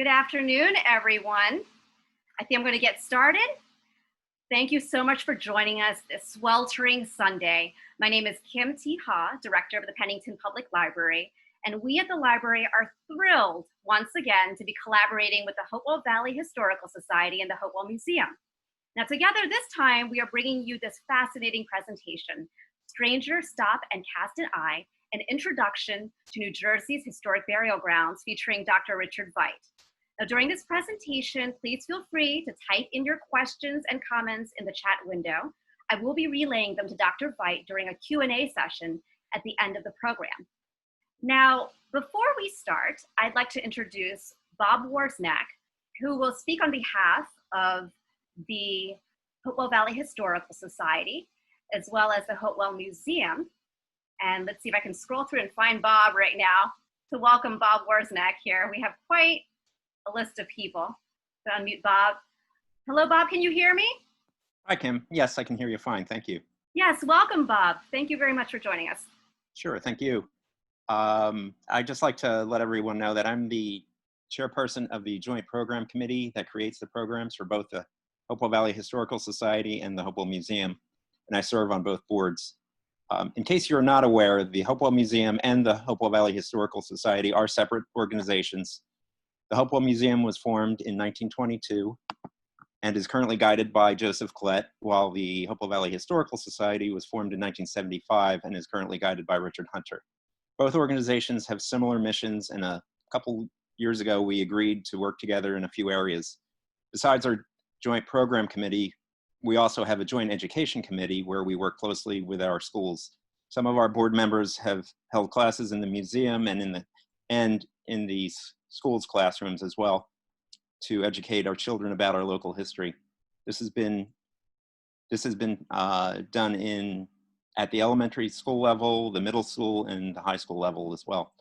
Good afternoon, everyone. I think I'm going to get started. Thank you so much for joining us this sweltering Sunday. My name is Kim T. Ha, Director of the Pennington Public Library, and we at the library are thrilled once again to be collaborating with the Hopewell Valley Historical Society and the Hopewell Museum. Now together this time, we are bringing you this fascinating presentation, Stranger, Stop and Cast an Eye, an introduction to New Jersey's historic burial grounds featuring Dr. Richard Veit. Now, during this presentation, please feel free to type in your questions and comments in the chat window. I will be relaying them to Dr. Veit during a Q&A session at the end of the program. Now, before we start, I'd like to introduce Bob Worsnack, who will speak on behalf of the Hopewell Valley Historical Society, as well as the Hopewell Museum. And let's see if I can scroll through and find Bob right now to welcome Bob Worsnack here. We have quite a list of people. So unmute Bob. Hello, Bob, can you hear me? Hi, Kim. Yes, I can hear you fine. Thank you. Yes, welcome, Bob. Thank you very much for joining us. Sure, thank you. I'd just like to let everyone know that I'm the chairperson of the Joint Program Committee that creates the programs for both the Hopewell Valley Historical Society and the Hopewell Museum, and I serve on both boards. In case you're not aware, the Hopewell Museum and the Hopewell Valley Historical Society are separate organizations. The Hopewell Museum was formed in 1922 and is currently guided by Joseph Collette, while the Hopewell Valley Historical Society was formed in 1975 and is currently guided by Richard Hunter. Both organizations have similar missions, and a couple years ago we agreed to work together in a few areas. Besides our Joint Program Committee, we also have a Joint Education Committee where we work closely with our schools. Some of our board members have held classes in the museum and in the schools classrooms as well to educate our children about our local history. This has been done at the elementary school level, the middle school, and the high school level as well.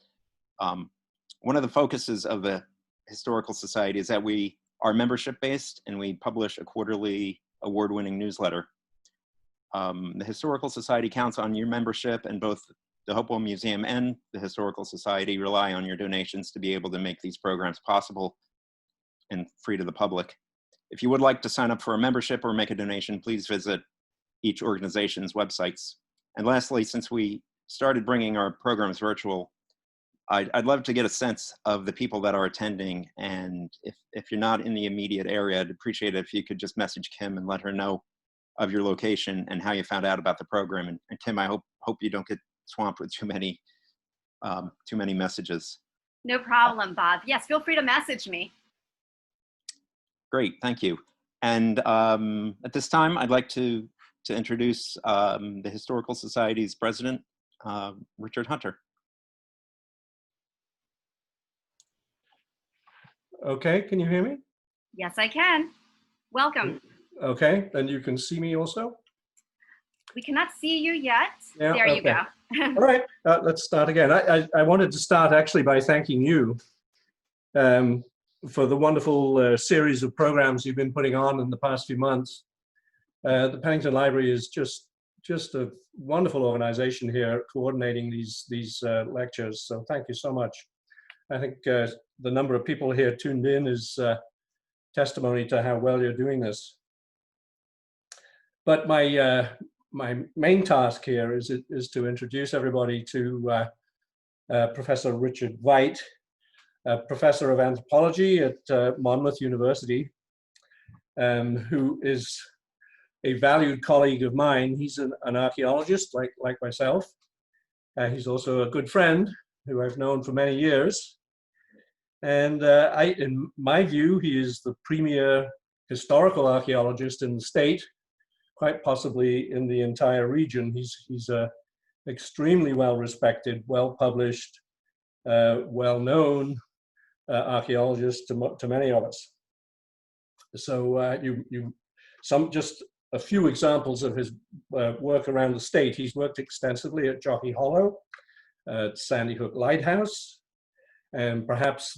One of the focuses of the Historical Society is that we are membership-based and we publish a quarterly award-winning newsletter. The Historical Society counts on your membership, and both the Hopewell Museum and the Historical Society rely on your donations to be able to make these programs possible and free to the public. If you would like to sign up for a membership or make a donation, please visit each organization's websites. And lastly, since we started bringing our programs virtual, I'd love to get a sense of the people that are attending, and if you're not in the immediate area, I'd appreciate it if you could just message Kim and let her know of your location and how you found out about the program. And Kim, I hope you don't get swamped with too many messages. No problem, Bob. Yes, feel free to message me. Great, thank you. And at this time, I'd like to introduce the Historical Society's president, Richard Hunter. Okay, can you hear me? Yes, I can. Welcome. Okay, and you can see me also? We cannot see you yet. Yeah, there you go. All right, let's start again. I wanted to start actually by thanking you for the wonderful series of programs you've been putting on in the past few months. The Pennington Library is just a wonderful organization here coordinating these lectures, so thank you so much. I think the number of people here tuned in is testimony to how well you're doing this. But my main task here is to introduce everybody to Professor Richard Veit, Professor of Anthropology at Monmouth University, who is a valued colleague of mine. He's an archaeologist like myself. He's also a good friend who I've known for many years. And in my view, he is the premier historical archaeologist in the state, quite possibly in the entire region. He's a extremely well-respected, well-published, well-known archaeologist to many of us. So just a few examples of his work around the state. He's worked extensively at Jockey Hollow, at Sandy Hook Lighthouse, and perhaps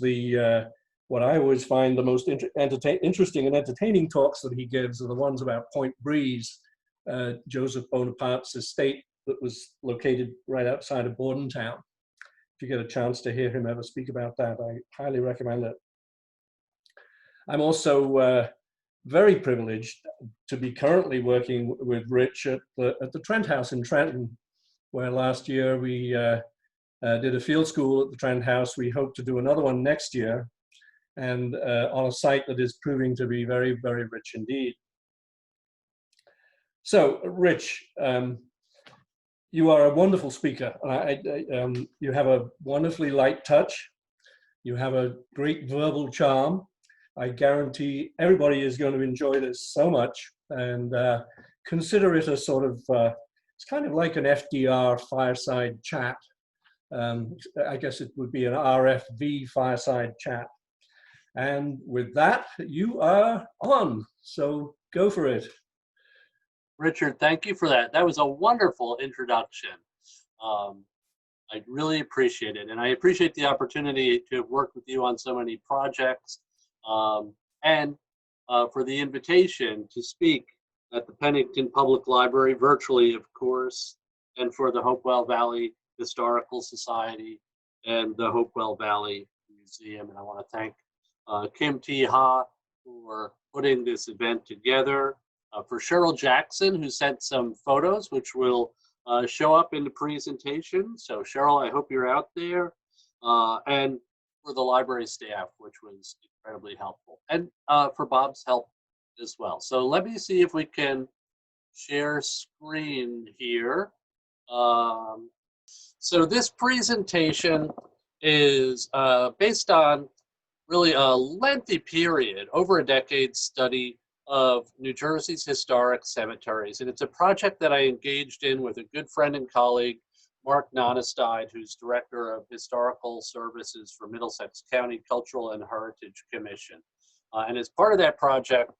what I always find the most interesting and entertaining talks that he gives are the ones about Point Breeze, Joseph Bonaparte's estate that was located right outside of Bordentown. If you get a chance to hear him ever speak about that, I highly recommend it. I'm also very privileged to be currently working with Rich at the Trent House in Trenton, where last year we did a field school at the Trent House. We hope to do another one next year, and on a site that is proving to be very, very rich indeed. So, Rich, you are a wonderful speaker. You have a wonderfully light touch. You have a great verbal charm. I guarantee everybody is going to enjoy this so much, and consider it a sort of, it's kind of like an FDR fireside chat. I guess it would be an RFV fireside chat. And with that, you are on. So go for it. Richard, thank you for that. That was a wonderful introduction. I really appreciate it. And I appreciate the opportunity to have worked with you on so many projects, and for the invitation to speak at the Pennington Public Library, virtually, of course, and for the Hopewell Valley Historical Society and the Hopewell Valley Museum. And I want to thank Kim T. Ha for putting this event together, for Cheryl Jackson, who sent some photos, which will show up in the presentation. So Cheryl, I hope you're out there. And for the library staff, which was incredibly helpful. And for Bob's help as well. So let me see if we can share screen here. So this presentation is based on really a lengthy period, over a decade study of New Jersey's historic cemeteries. And it's a project that I engaged in with a good friend and colleague, Mark Nonestide, who's Director of Historical Services for Middlesex County Cultural and Heritage Commission. And as part of that project,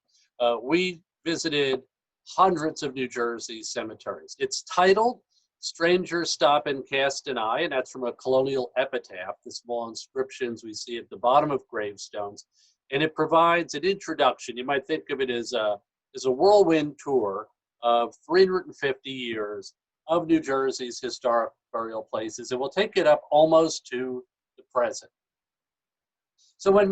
we visited hundreds of New Jersey cemeteries. It's titled Strangers Stop and Cast an Eye, and that's from a colonial epitaph, the small inscriptions we see at the bottom of gravestones. And it provides an introduction. You might think of it as a whirlwind tour of 350 years of New Jersey's historic burial places. And we'll take it up almost to the present. So when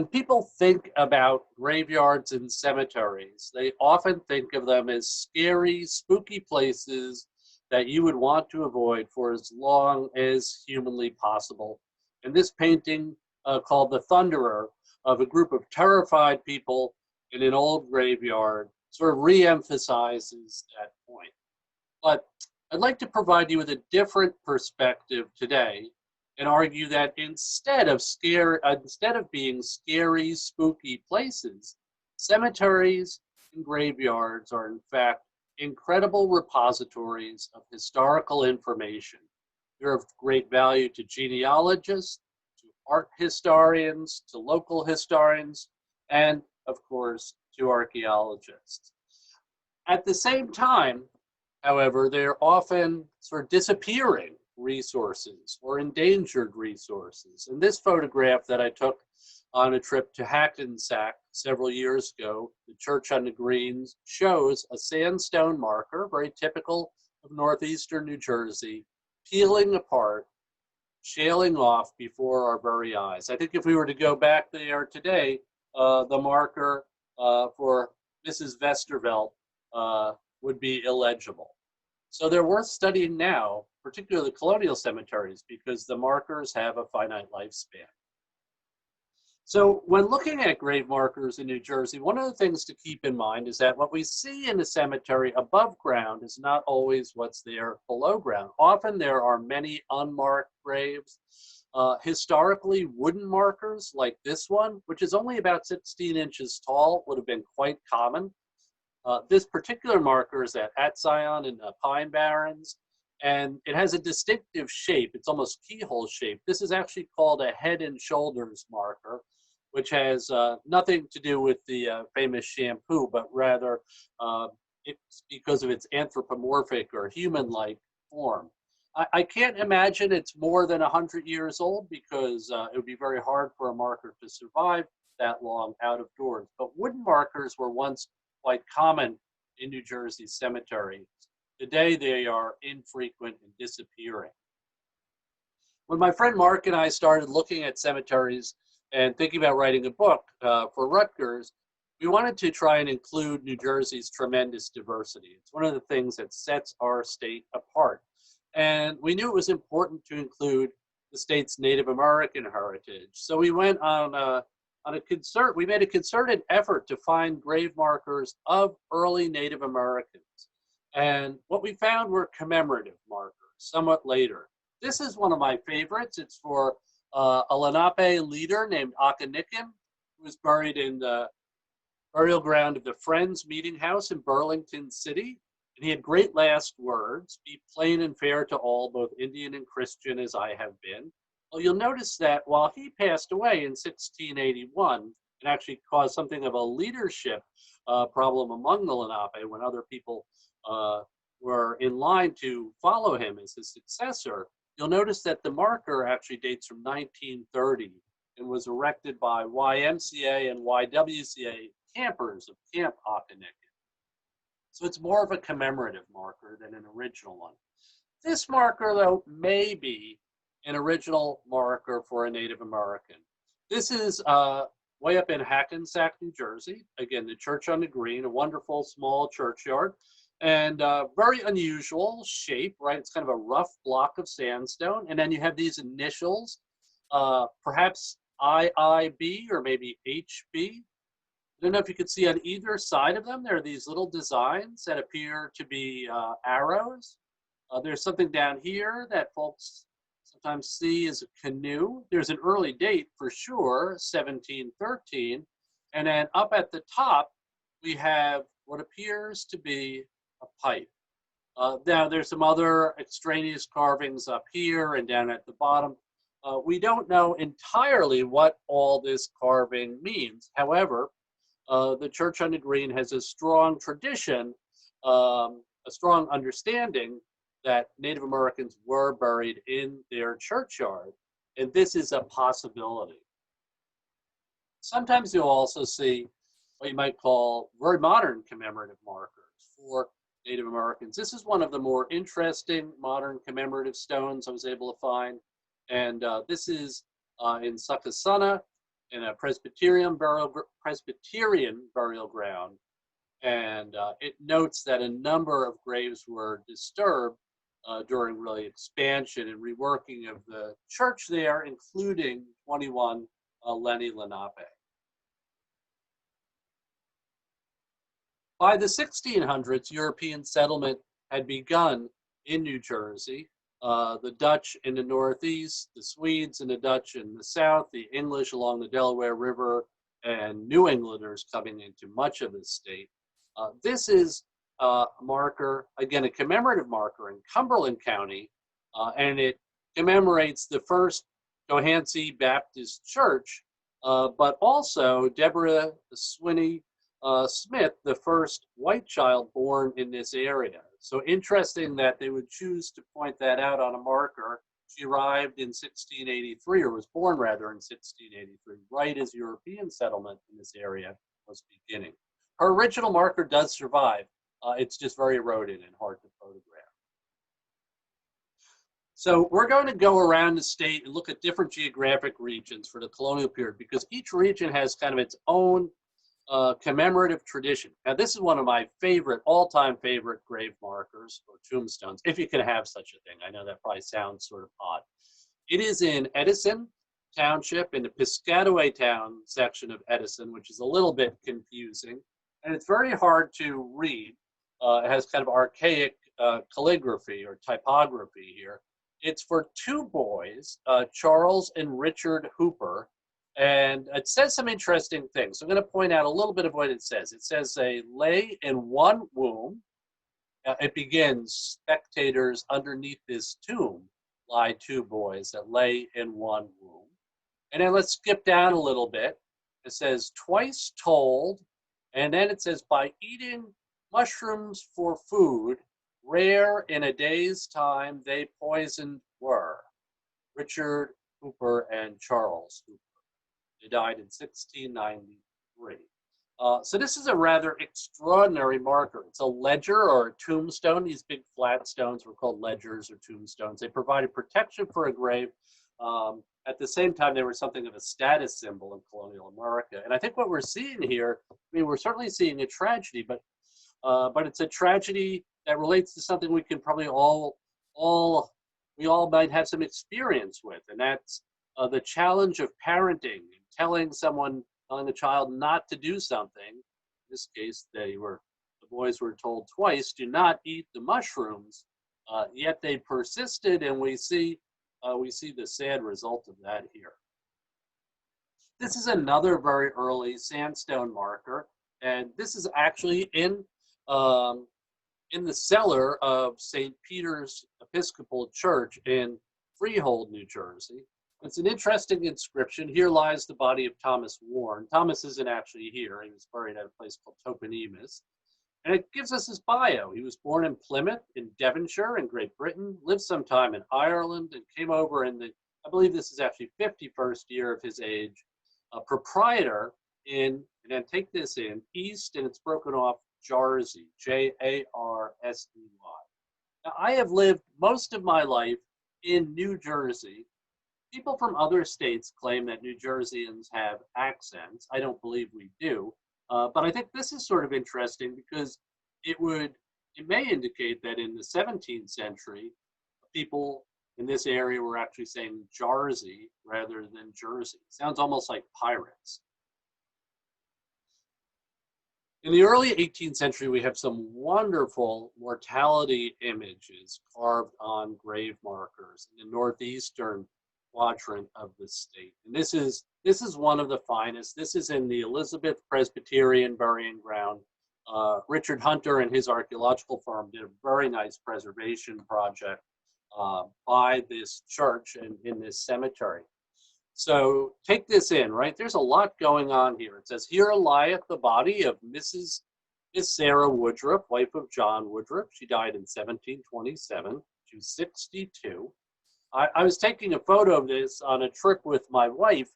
people think about graveyards and cemeteries, they often think of them as scary, spooky places that you would want to avoid for as long as humanly possible. And this painting, called The Thunderer, of a group of terrified people in an old graveyard, sort of re-emphasizes that point. But I'd like to provide you with a different perspective today and argue that instead of being scary, spooky places, cemeteries and graveyards are in fact incredible repositories of historical information. They're of great value to genealogists, to art historians, to local historians, and of course, to archaeologists. At the same time, however, they're often sort of disappearing resources or endangered resources. And this photograph that I took on a trip to Hackensack several years ago, the Church on the Greens, shows a sandstone marker, very typical of northeastern New Jersey, peeling apart, shaling off before our very eyes. I think if we were to go back there today, the marker for Mrs. Westervelt would be illegible. So they're worth studying now, particularly colonial cemeteries, because the markers have a finite lifespan. So when looking at grave markers in New Jersey, one of the things to keep in mind is that what we see in a cemetery above ground is not always what's there below ground. Often there are many unmarked graves. Historically, wooden markers like this one, which is only about 16 inches tall, would have been quite common. This particular marker is at Zion in Pine Barrens, and it has a distinctive shape. It's almost keyhole shaped. This is actually called a head and shoulders marker, which has nothing to do with the famous shampoo, but rather it's because of its anthropomorphic or human-like form. I can't imagine it's more than 100 years old, because it would be very hard for a marker to survive that long out of doors. But wooden markers were once quite common in New Jersey cemeteries. Today they are infrequent and disappearing. When my friend Mark and I started looking at cemeteries and thinking about writing a book for Rutgers, we wanted to try and include New Jersey's tremendous diversity. It's one of the things that sets our state apart. And we knew it was important to include the state's Native American heritage. So we went we made a concerted effort to find grave markers of early Native Americans. And what we found were commemorative markers, somewhat later. This is one of my favorites. It's for a Lenape leader named Akanikin, who was buried in the burial ground of the Friends Meeting House in Burlington City. And he had great last words: "Be plain and fair to all, both Indian and Christian, as I have been." Well, you'll notice that while he passed away in 1681, and actually caused something of a leadership problem among the Lenape when other people were in line to follow him as his successor, you'll notice that the marker actually dates from 1930 and was erected by YMCA and YWCA campers of Camp Akanikin. So it's more of a commemorative marker than an original one. This marker, though, may be an original marker for a Native American. This is way up in Hackensack, New Jersey. Again, the Church on the Green, a wonderful small churchyard, and very unusual shape, right? It's kind of a rough block of sandstone, and then you have these initials, perhaps IIB or maybe HB. I don't know if you could see on either side of them, there are these little designs that appear to be arrows. There's something down here that folks sometimes see as a canoe. There's an early date for sure, 1713. And then up at the top, we have what appears to be a pipe. Now there's some other extraneous carvings up here and down at the bottom. We don't know entirely what all this carving means. However, the Church on the Green has a strong tradition, a strong understanding that Native Americans were buried in their churchyard, and this is a possibility. Sometimes you'll also see what you might call very modern commemorative markers for Native Americans. This is one of the more interesting modern commemorative stones I was able to find, and this is in Succasunna, in a Presbyterian burial ground, and it notes that a number of graves were disturbed during really expansion and reworking of the church there, including 21 Lenni Lenape. By the 1600s, European settlement had begun in New Jersey. The Dutch in the northeast, the Swedes and the Dutch in the south, the English along the Delaware River, and New Englanders coming into much of the state. This is a marker, again, a commemorative marker in Cumberland County, and it commemorates the first Cohansey Baptist Church, but also Deborah Swinney Smith, the first white child born in this area. So interesting that they would choose to point that out on a marker. She arrived in 1683, or was born rather in 1683, right as European settlement in this area was beginning. Her original marker does survive. It's just very eroded and hard to photograph. So we're going to go around the state and look at different geographic regions for the colonial period, because each region has kind of its own commemorative tradition. Now, this is one of my favorite, all-time favorite grave markers or tombstones, if you can have such a thing. I know that probably sounds sort of odd. It is in Edison Township, in the Piscataway Town section of Edison, which is a little bit confusing, and it's very hard to read. It has kind of archaic calligraphy or typography here. It's for two boys, Charles and Richard Hooper, and it says some interesting things. So I'm going to point out a little bit of what it says. It says they lay in one womb. It begins, spectators underneath this tomb lie two boys that lay in one womb. And then let's skip down a little bit. It says twice told, and then it says by eating mushrooms for food, rare in a day's time they poisoned were. Richard Hooper and Charles Hooper. They died in 1693. So this is a rather extraordinary marker. It's a ledger or a tombstone. These big flat stones were called ledgers or tombstones. They provided protection for a grave at the same time, they were something of a status symbol in colonial America. And I think what we're seeing here, I mean, we're certainly seeing a tragedy, but it's a tragedy that relates to something we can probably we all might have some experience with, and that's the challenge of parenting, telling the child not to do something. In this case, the boys were told twice, do not eat the mushrooms, yet they persisted, and we see the sad result of that here. This is another very early sandstone marker, and this is actually in the cellar of St. Peter's Episcopal Church in Freehold, New Jersey. It's an interesting inscription. Here lies the body of Thomas Warren. Thomas isn't actually here. He was buried at a place called Toponemus. And it gives us his bio. He was born in Plymouth in Devonshire in Great Britain, lived some time in Ireland, and came over in I believe this is actually 51st year of his age, a proprietor in, and then take this in, East, and it's broken off, Jarsey, Jarsey. Now, I have lived most of my life in New Jersey. People from other states claim that New Jerseyans have accents. I don't believe we do. But I think this is sort of interesting because it may indicate that in the 17th century, people in this area were actually saying Jarsey rather than Jersey. Sounds almost like pirates. In the early 18th century, we have some wonderful mortality images carved on grave markers in the northeastern quadrant of the state. And this is one of the finest. This is in the Elizabeth Presbyterian Burying Ground. Richard Hunter and his archaeological firm did a very nice preservation project by this church and in this cemetery. So take this in, right? There's a lot going on here. It says, here lieth the body of Miss Sarah Woodruff, wife of John Woodruff. She died in 1727. She was 62. I was taking a photo of this on a trip with my wife,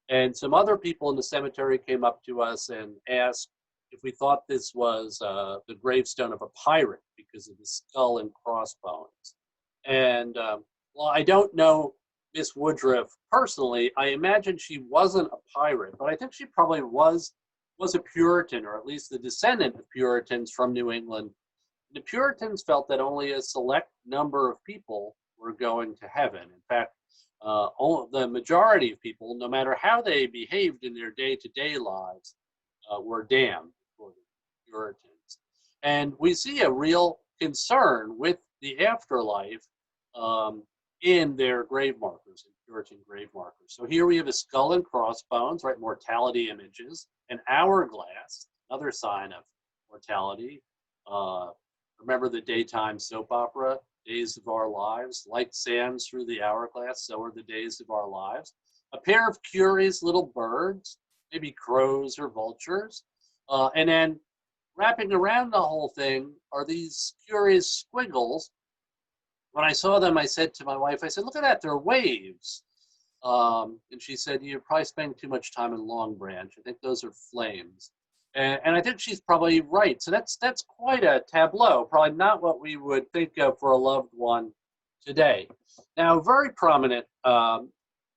and some other people in the cemetery came up to us and asked if we thought this was the gravestone of a pirate because of the skull and crossbones. And well, I don't know Miss Woodruff personally. I imagine she wasn't a pirate, but I think she probably was a Puritan, or at least the descendant of Puritans from New England. The Puritans felt that only a select number of people were going to heaven. In fact, the majority of people, no matter how they behaved in their day-to-day lives, were damned for the Puritans. And we see a real concern with the afterlife in their grave markers, in Puritan grave markers. So here we have a skull and crossbones, right? Mortality images, an hourglass, another sign of mortality. Remember the daytime soap opera, Days of Our Lives? Like sands through the hourglass, so are the days of our lives. A pair of curious little birds, maybe crows or vultures. And then wrapping around the whole thing are these curious squiggles. When I saw them, I said to my wife, I said, look at that, they're waves. And she said, you're probably spending too much time in Long Branch. I think those are flames. And I think she's probably right. So that's quite a tableau, probably not what we would think of for a loved one today. Now, very prominent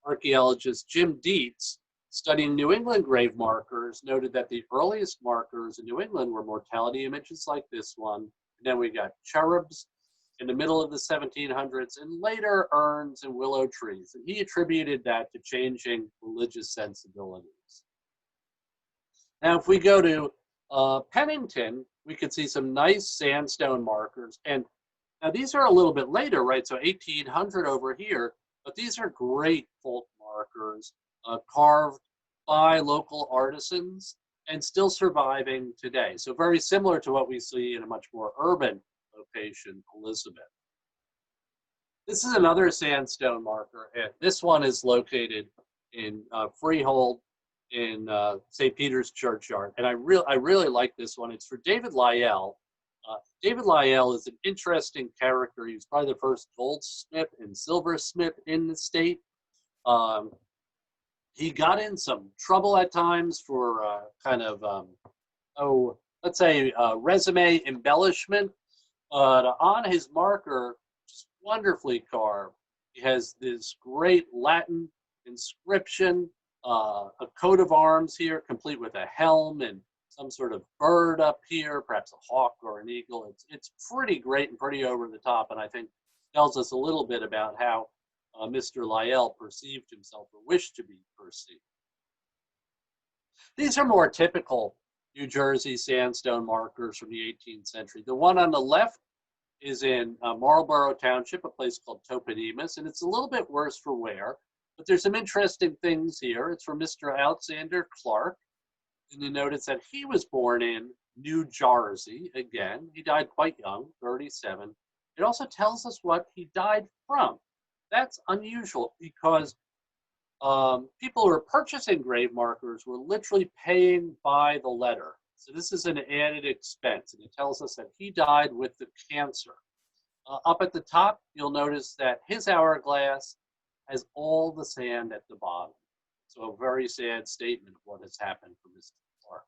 archaeologist Jim Dietz, studying New England grave markers, noted that the earliest markers in New England were mortality images like this one. And then we got cherubs in the middle of the 1700s, and later urns and willow trees. And he attributed that to changing religious sensibilities. Now, if we go to Pennington, we could see some nice sandstone markers. And now these are a little bit later, right? So 1800 over here, but these are great folk markers carved by local artisans and still surviving today. So very similar to what we see in a much more urban location, Elizabeth. This is another sandstone marker. And this one is located in Freehold in St. Peter's Churchyard. And I really like this one. It's for David Lyell. David Lyell is an interesting character. He was probably the first goldsmith and silversmith in the state. He got in some trouble at times for let's say resume embellishment. But on his marker, just wonderfully carved, he has this great Latin inscription, a coat of arms here, complete with a helm and some sort of bird up here, perhaps a hawk or an eagle. It's pretty great and pretty over the top, and I think tells us a little bit about how Mr. Lyell perceived himself or wished to be perceived. These are more typical New Jersey sandstone markers from the 18th century. The one on the left is in Marlborough Township, a place called Toponimus, and it's a little bit worse for wear, but there's some interesting things here. It's from Mr. Alexander Clark, and you notice that he was born in New Jersey. Again, he died quite young, 37. It also tells us what he died from. That's unusual because people who are purchasing grave markers were literally paying by the letter. So this is an added expense, and it tells us that he died with the cancer. Up at the top, you'll notice that his hourglass has all the sand at the bottom. So a very sad statement of what has happened for Mr. Clark.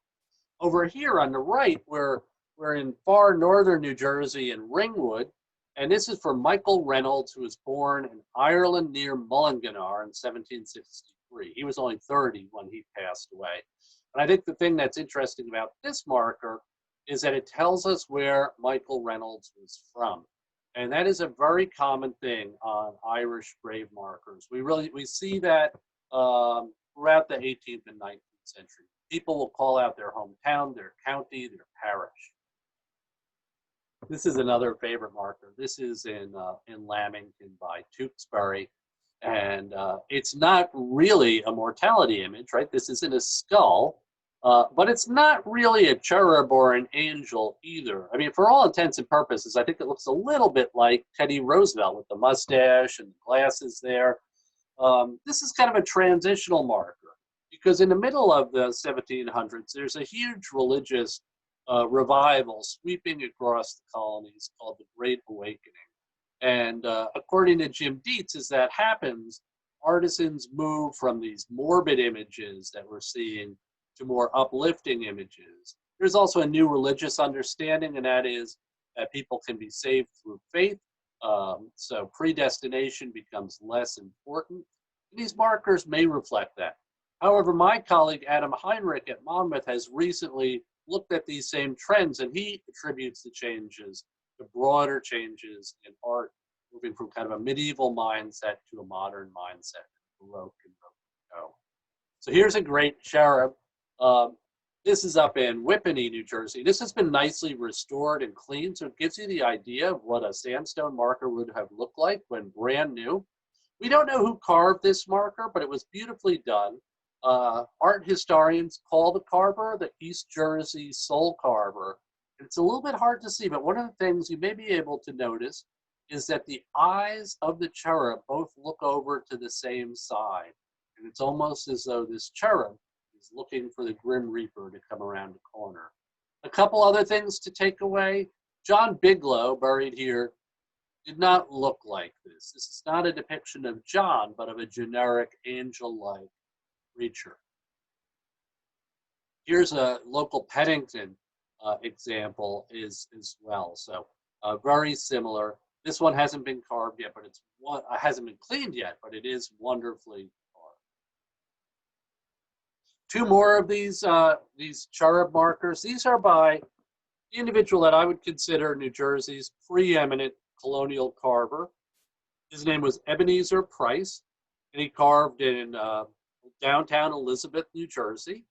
Over here on the right, we're in far northern New Jersey in Ringwood, and this is for Michael Reynolds, who was born in Ireland near Mullingar in 1763. He was only 30 when he passed away. And I think the thing that's interesting about this marker is that it tells us where Michael Reynolds was from. And that is a very common thing on Irish grave markers. We see that throughout the 18th and 19th century. People will call out their hometown, their county, their parish. This is another favorite marker. This is in Lamington by Tewkesbury. And it's not really a mortality image, right? This isn't a skull, but it's not really a cherub or an angel either. I mean, for all intents and purposes, I think it looks a little bit like Teddy Roosevelt with the mustache and the glasses there. This is kind of a transitional marker because in the middle of the 1700s, there's a huge religious revival sweeping across the colonies called the Great Awakening. And according to Jim Dietz, as that happens, artisans move from these morbid images that we're seeing to more uplifting images. There's also a new religious understanding, and that is that people can be saved through faith. So predestination becomes less important. And these markers may reflect that. However, my colleague Adam Heinrich at Monmouth has recently looked at these same trends, and he attributes the changes to broader changes in art, moving from kind of a medieval mindset to a modern mindset, Baroque and Rococo. So here's a great cherub. This is up in Whippany, New Jersey. This has been nicely restored and cleaned, so it gives you the idea of what a sandstone marker would have looked like when brand new. We don't know who carved this marker, but it was beautifully done. Art historians call the carver the East Jersey soul carver. It's a little bit hard to see, but one of the things you may be able to notice is that the eyes of the cherub both look over to the same side. And it's almost as though this cherub is looking for the Grim Reaper to come around the corner. A couple other things to take away. John Bigelow, buried here, did not look like this. This is not a depiction of John, but of a generic angel-like creature. Here's a local Pennington example as well. So very similar. This one hasn't been carved yet, but hasn't been cleaned yet, but it is wonderfully carved. Two more of these cherub markers. These are by the individual that I would consider New Jersey's preeminent colonial carver. His name was Ebenezer Price, and he carved in downtown Elizabeth, New Jersey.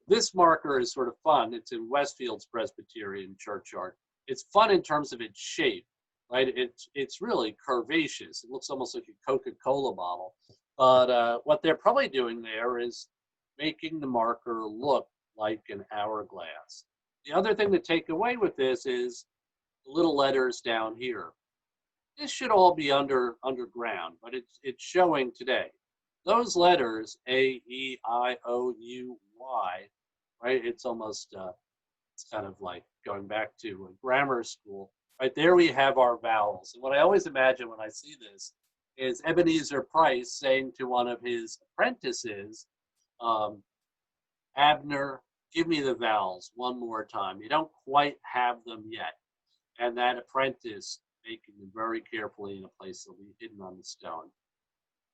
This marker is sort of fun. It's in Westfield's Presbyterian Churchyard. It's fun in terms of its shape, right? It's really curvaceous. It looks almost like a Coca-Cola bottle. But what they're probably doing there is making the marker look like an hourglass. The other thing to take away with this is the little letters down here. This should all be underground, but it's showing today. Those letters, A, E, I, O, U, Y, right? It's almost, it's kind of like going back to grammar school. Right there we have our vowels. And what I always imagine when I see this is Ebenezer Price saying to one of his apprentices, Abner, give me the vowels one more time. You don't quite have them yet. And that apprentice making them very carefully in a place that will be hidden on the stone.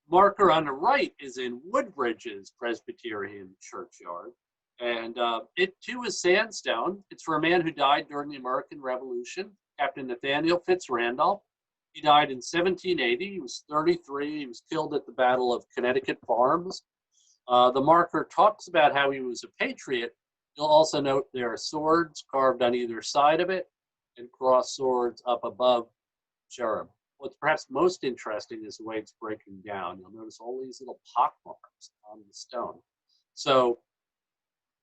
marker on the right is in Woodbridge's Presbyterian churchyard. And it too is sandstone. It's for a man who died during the American Revolution, Captain Nathaniel Fitzrandolph. He died in 1780. He was 33. He was killed at the Battle of Connecticut Farms. The marker talks about how he was a patriot. You'll also note there are swords carved on either side of it and cross swords up above cherub. What's perhaps most interesting is the way it's breaking down. You'll notice all these little pock marks on the stone. So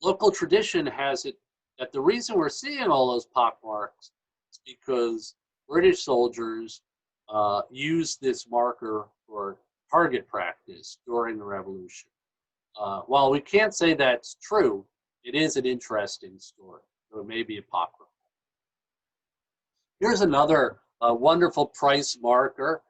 local tradition has it that the reason we're seeing all those pock marks is because British soldiers used this marker for target practice during the Revolution. While we can't say that's true, it is an interesting story, so it may be apocryphal. Here's another wonderful price marker.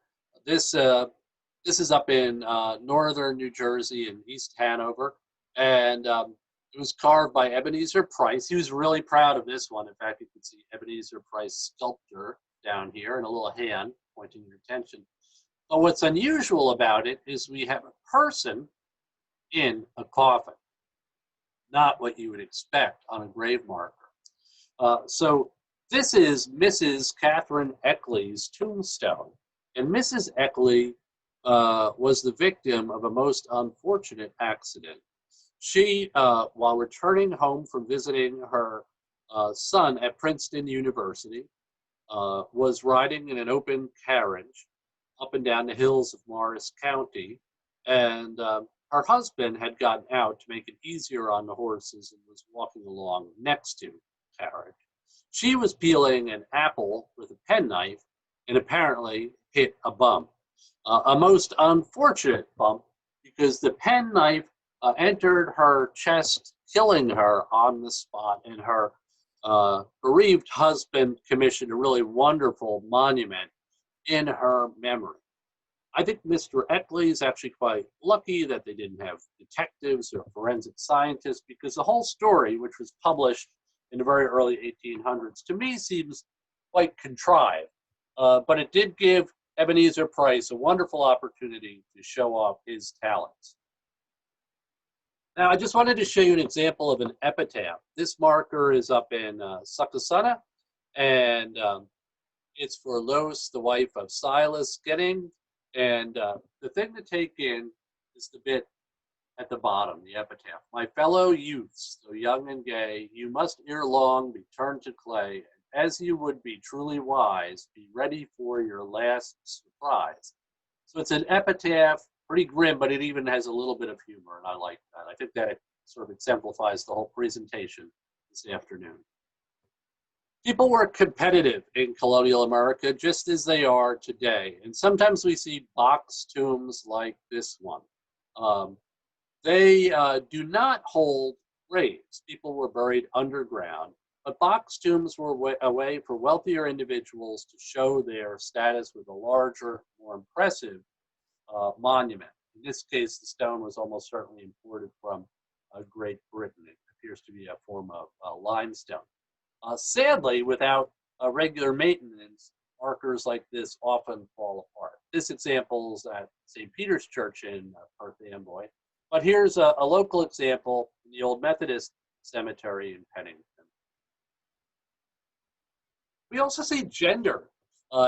This is up in northern New Jersey in East Hanover, and it was carved by Ebenezer Price. He was really proud of this one. In fact, you can see Ebenezer Price sculpture down here and a little hand pointing your attention. But what's unusual about it is we have a person in a coffin, not what you would expect on a grave marker. So this is Mrs. Catherine Eckley's tombstone. And Mrs. Eckley was the victim of a most unfortunate accident. She, while returning home from visiting her son at Princeton University, was riding in an open carriage up and down the hills of Morris County, and her husband had gotten out to make it easier on the horses and was walking along next to the carriage. She was peeling an apple with a penknife and apparently hit a bump. A most unfortunate bump because the penknife entered her chest, killing her on the spot, and her bereaved husband commissioned a really wonderful monument in her memory. I think Mr. Eckley is actually quite lucky that they didn't have detectives or forensic scientists, because the whole story, which was published in the very early 1800s, to me seems quite contrived. But it did give Ebenezer Price a wonderful opportunity to show off his talents. Now, I just wanted to show you an example of an epitaph. This marker is up in Succossona, and it's for Lois, the wife of Silas Getting. And the thing to take in is the bit at the bottom, the epitaph. My fellow youths, though young and gay, you must ere long be turned to clay, and as you would be truly wise, be ready for your last surprise. So it's an epitaph, pretty grim, but it even has a little bit of humor, and I like that. I think that sort of exemplifies the whole presentation this afternoon. People were competitive in colonial America, just as they are today. And sometimes we see box tombs like this one. They do not hold graves. People were buried underground, but box tombs were a way for wealthier individuals to show their status with a larger, more impressive monument. In this case, the stone was almost certainly imported from Great Britain. It appears to be a form of limestone. Sadly, without regular maintenance, markers like this often fall apart. This example is at St. Peter's Church in Perth Amboy, but here's a local example in the Old Methodist Cemetery in Pennington. We also see gender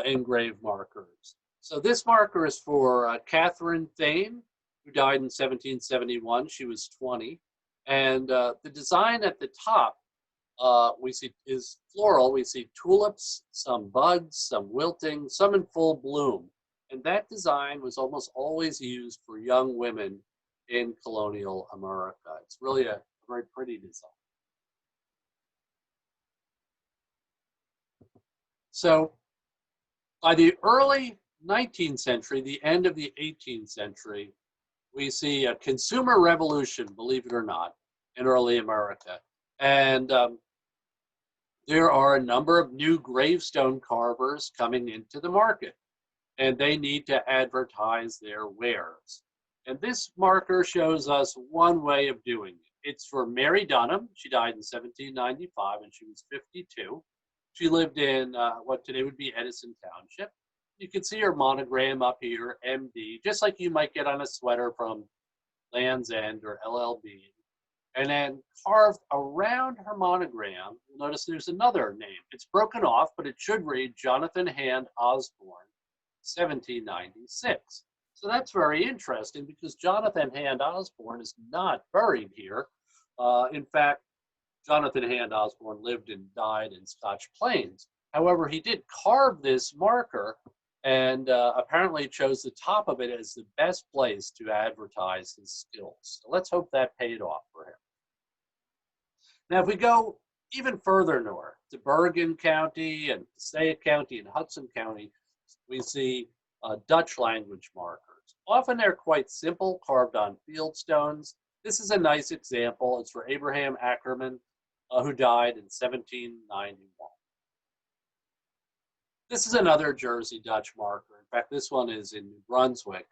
in grave markers. So this marker is for Catherine Thane, who died in 1771. She was 20. And the design at the top we see is floral. We see tulips, some buds, some wilting, some in full bloom. And that design was almost always used for young women in colonial America. It's really a very pretty design. So by the early 19th century, the end of the 18th century, we see a consumer revolution, believe it or not, in early America. And there are a number of new gravestone carvers coming into the market, and they need to advertise their wares. And this marker shows us one way of doing it. It's for Mary Dunham. She died in 1795, and she was 52. She lived in what today would be Edison Township. You can see her monogram up here, MD, just like you might get on a sweater from Land's End or LLB. And then carved around her monogram, you'll notice there's another name. It's broken off, but it should read Jonathan Hand Osborne, 1796. So that's very interesting because Jonathan Hand Osborne is not buried here. In fact, Jonathan Hand Osborne lived and died in Scotch Plains. However, he did carve this marker and apparently chose the top of it as the best place to advertise his skills. So let's hope that paid off for him. Now, if we go even further north to Bergen County and Passaic County and Hudson County, we see Dutch language markers. Often they're quite simple, carved on field stones. This is a nice example. It's for Abraham Ackerman, who died in 1791. This is another Jersey Dutch marker. In fact, this one is in New Brunswick.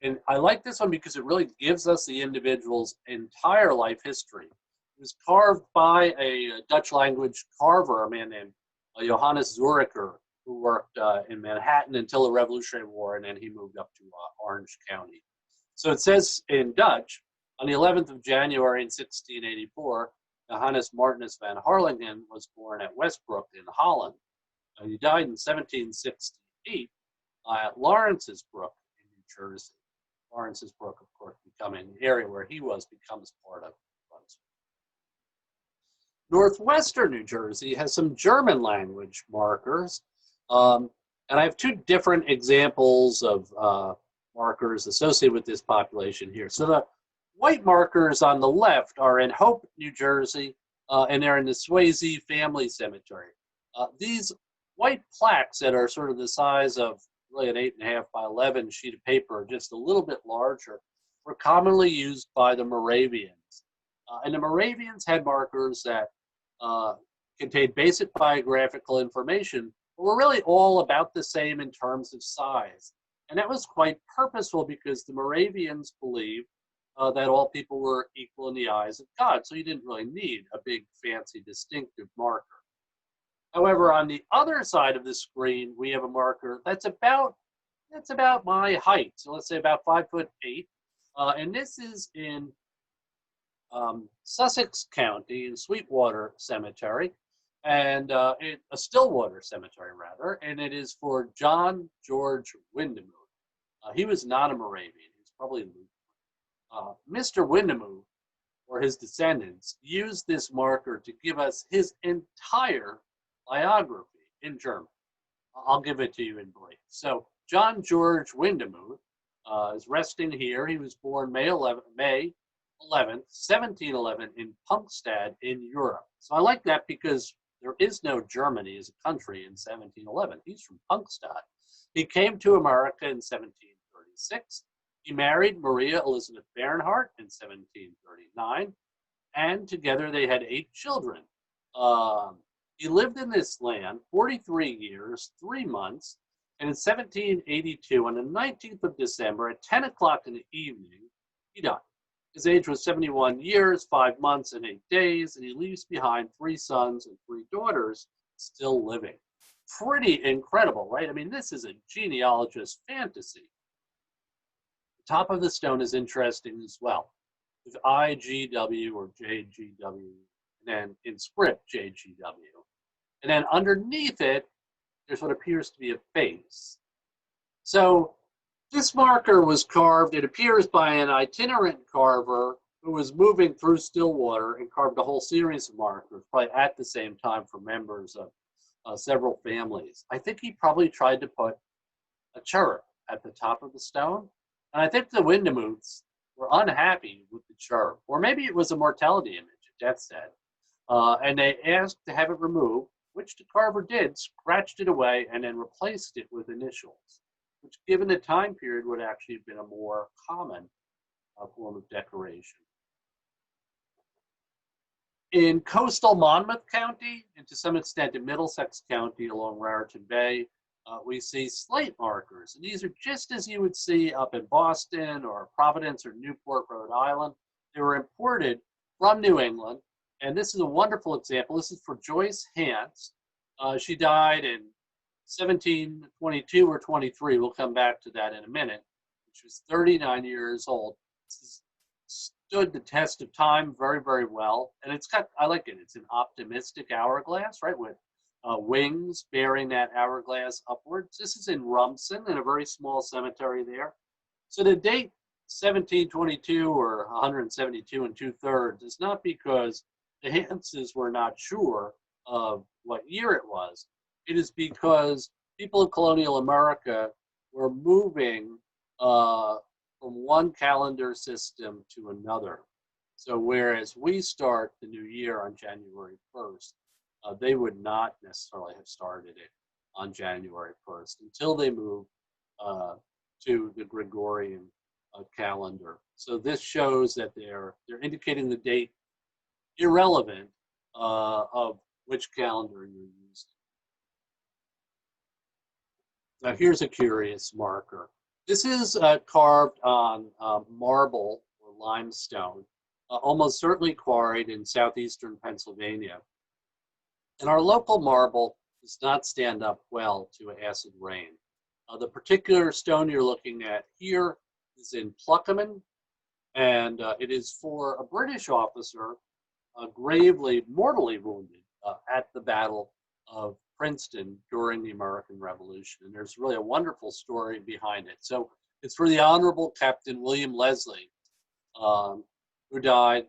And I like this one because it really gives us the individual's entire life history. It was carved by a Dutch language carver, a man named Johannes Zuricher, who worked in Manhattan until the Revolutionary War, and then he moved up to Orange County. So it says in Dutch, on the 11th of January in 1684, Johannes Martinus van Harlingen was born at Westbrook in Holland. He died in 1768 at Lawrence's Brook in New Jersey. Lawrence's Brook, of course, becoming the area where he becomes part of Brunswick. Northwestern New Jersey has some German language markers. And I have two different examples of markers associated with this population here. So the white markers on the left are in Hope, New Jersey, and they're in the Swayze Family Cemetery. These white plaques that are sort of the size of really an 8.5 by 11 sheet of paper, just a little bit larger, were commonly used by the Moravians. And the Moravians had markers that contained basic biographical information, but were really all about the same in terms of size. And that was quite purposeful because the Moravians believed that all people were equal in the eyes of God, so you didn't really need a big, fancy, distinctive marker. However, on the other side of the screen, we have a marker that's about my height. So let's say about 5'8", and this is in Sussex County in Sweetwater Cemetery, and a Stillwater Cemetery rather, and it is for John George Windemuth. He was not a Moravian; he was probably Lutheran. Mr. Windemuth, or his descendants, used this marker to give us his entire biography in German. I'll give it to you in brief. So John George Windemuth is resting here. He was born May 11th, 1711 in Punxsutadt in Europe. So I like that because there is no Germany as a country in 1711. He's from Punxsutadt. He came to America in 1736. He married Maria Elizabeth Bernhardt in 1739, and together they had 8 children. He lived in this land 43 years, 3 months, and in 1782, on the 19th of December at 10 o'clock in the evening, he died. His age was 71 years, 5 months, and 8 days, and he leaves behind 3 sons and 3 daughters still living. Pretty incredible, right? I mean, this is a genealogist fantasy. The top of the stone is interesting as well, with IGW or JGW, and then in script, JGW. And then underneath it, there's what appears to be a face. So this marker was carved, it appears, by an itinerant carver who was moving through Stillwater and carved a whole series of markers, probably at the same time for members of several families. I think he probably tried to put a cherub at the top of the stone. And I think the Windemuths were unhappy with the cherub. Or maybe it was a mortality image, a death's head. And they asked to have it removed, which the carver did, scratched it away, and then replaced it with initials, which given the time period would actually have been a more common form of decoration. In coastal Monmouth County, and to some extent in Middlesex County along Raritan Bay, we see slate markers. And these are just as you would see up in Boston or Providence or Newport, Rhode Island. They were imported from New England. And this is a wonderful example. This is for Joyce Hance. She died in 1722 or 23, we'll come back to that in a minute, which was 39 years old. This stood the test of time very, very well. And it's got, I like it, it's an optimistic hourglass, right, with wings bearing that hourglass upwards. This is in Rumson, in a very small cemetery there. So the date 1722 or 172 and 2/3 is not because the Hanses were not sure of what year it was. It is because people of colonial America were moving from one calendar system to another. So whereas we start the new year on January 1st, they would not necessarily have started it on January 1st until they moved to the Gregorian calendar. So this shows that they're indicating the date irrelevant of which calendar you're using. Now here's a curious marker. This is carved on marble or limestone, almost certainly quarried in southeastern Pennsylvania. And our local marble does not stand up well to acid rain. The particular stone you're looking at here is in Pluckerman, and it is for a British officer gravely, mortally wounded at the Battle of Princeton during the American Revolution. And there's really a wonderful story behind it. So it's for the Honorable Captain William Leslie, who died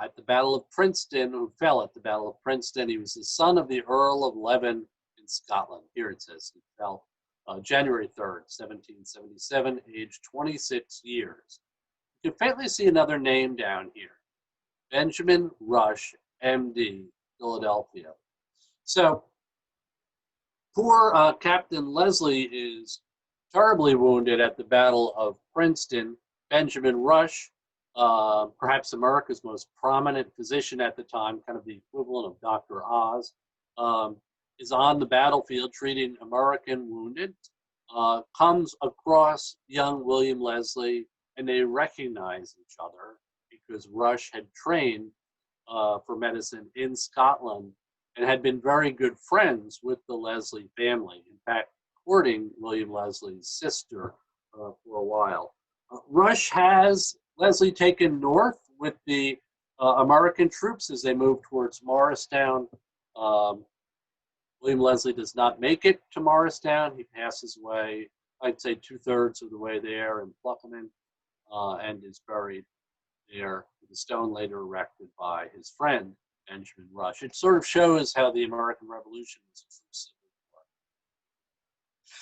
at the Battle of Princeton, who fell at the Battle of Princeton. He was the son of the Earl of Leven in Scotland. Here it says he fell January 3rd, 1777, aged 26 years. You can faintly see another name down here, Benjamin Rush, MD, Philadelphia. So poor Captain Leslie is terribly wounded at the Battle of Princeton. Benjamin Rush, perhaps America's most prominent physician at the time, kind of the equivalent of Dr. Oz, is on the battlefield treating American wounded, comes across young William Leslie, and they recognize each other because Rush had trained for medicine in Scotland and had been very good friends with the Leslie family. In fact, courting William Leslie's sister for a while. Rush has Leslie taken north with the American troops as they move towards Morristown. William Leslie does not make it to Morristown. He passes away, I'd say 2/3 of the way there in Pluckerman, and is buried there with a stone later erected by his friend, Benjamin Rush. It sort of shows how the American Revolution was a true civil war.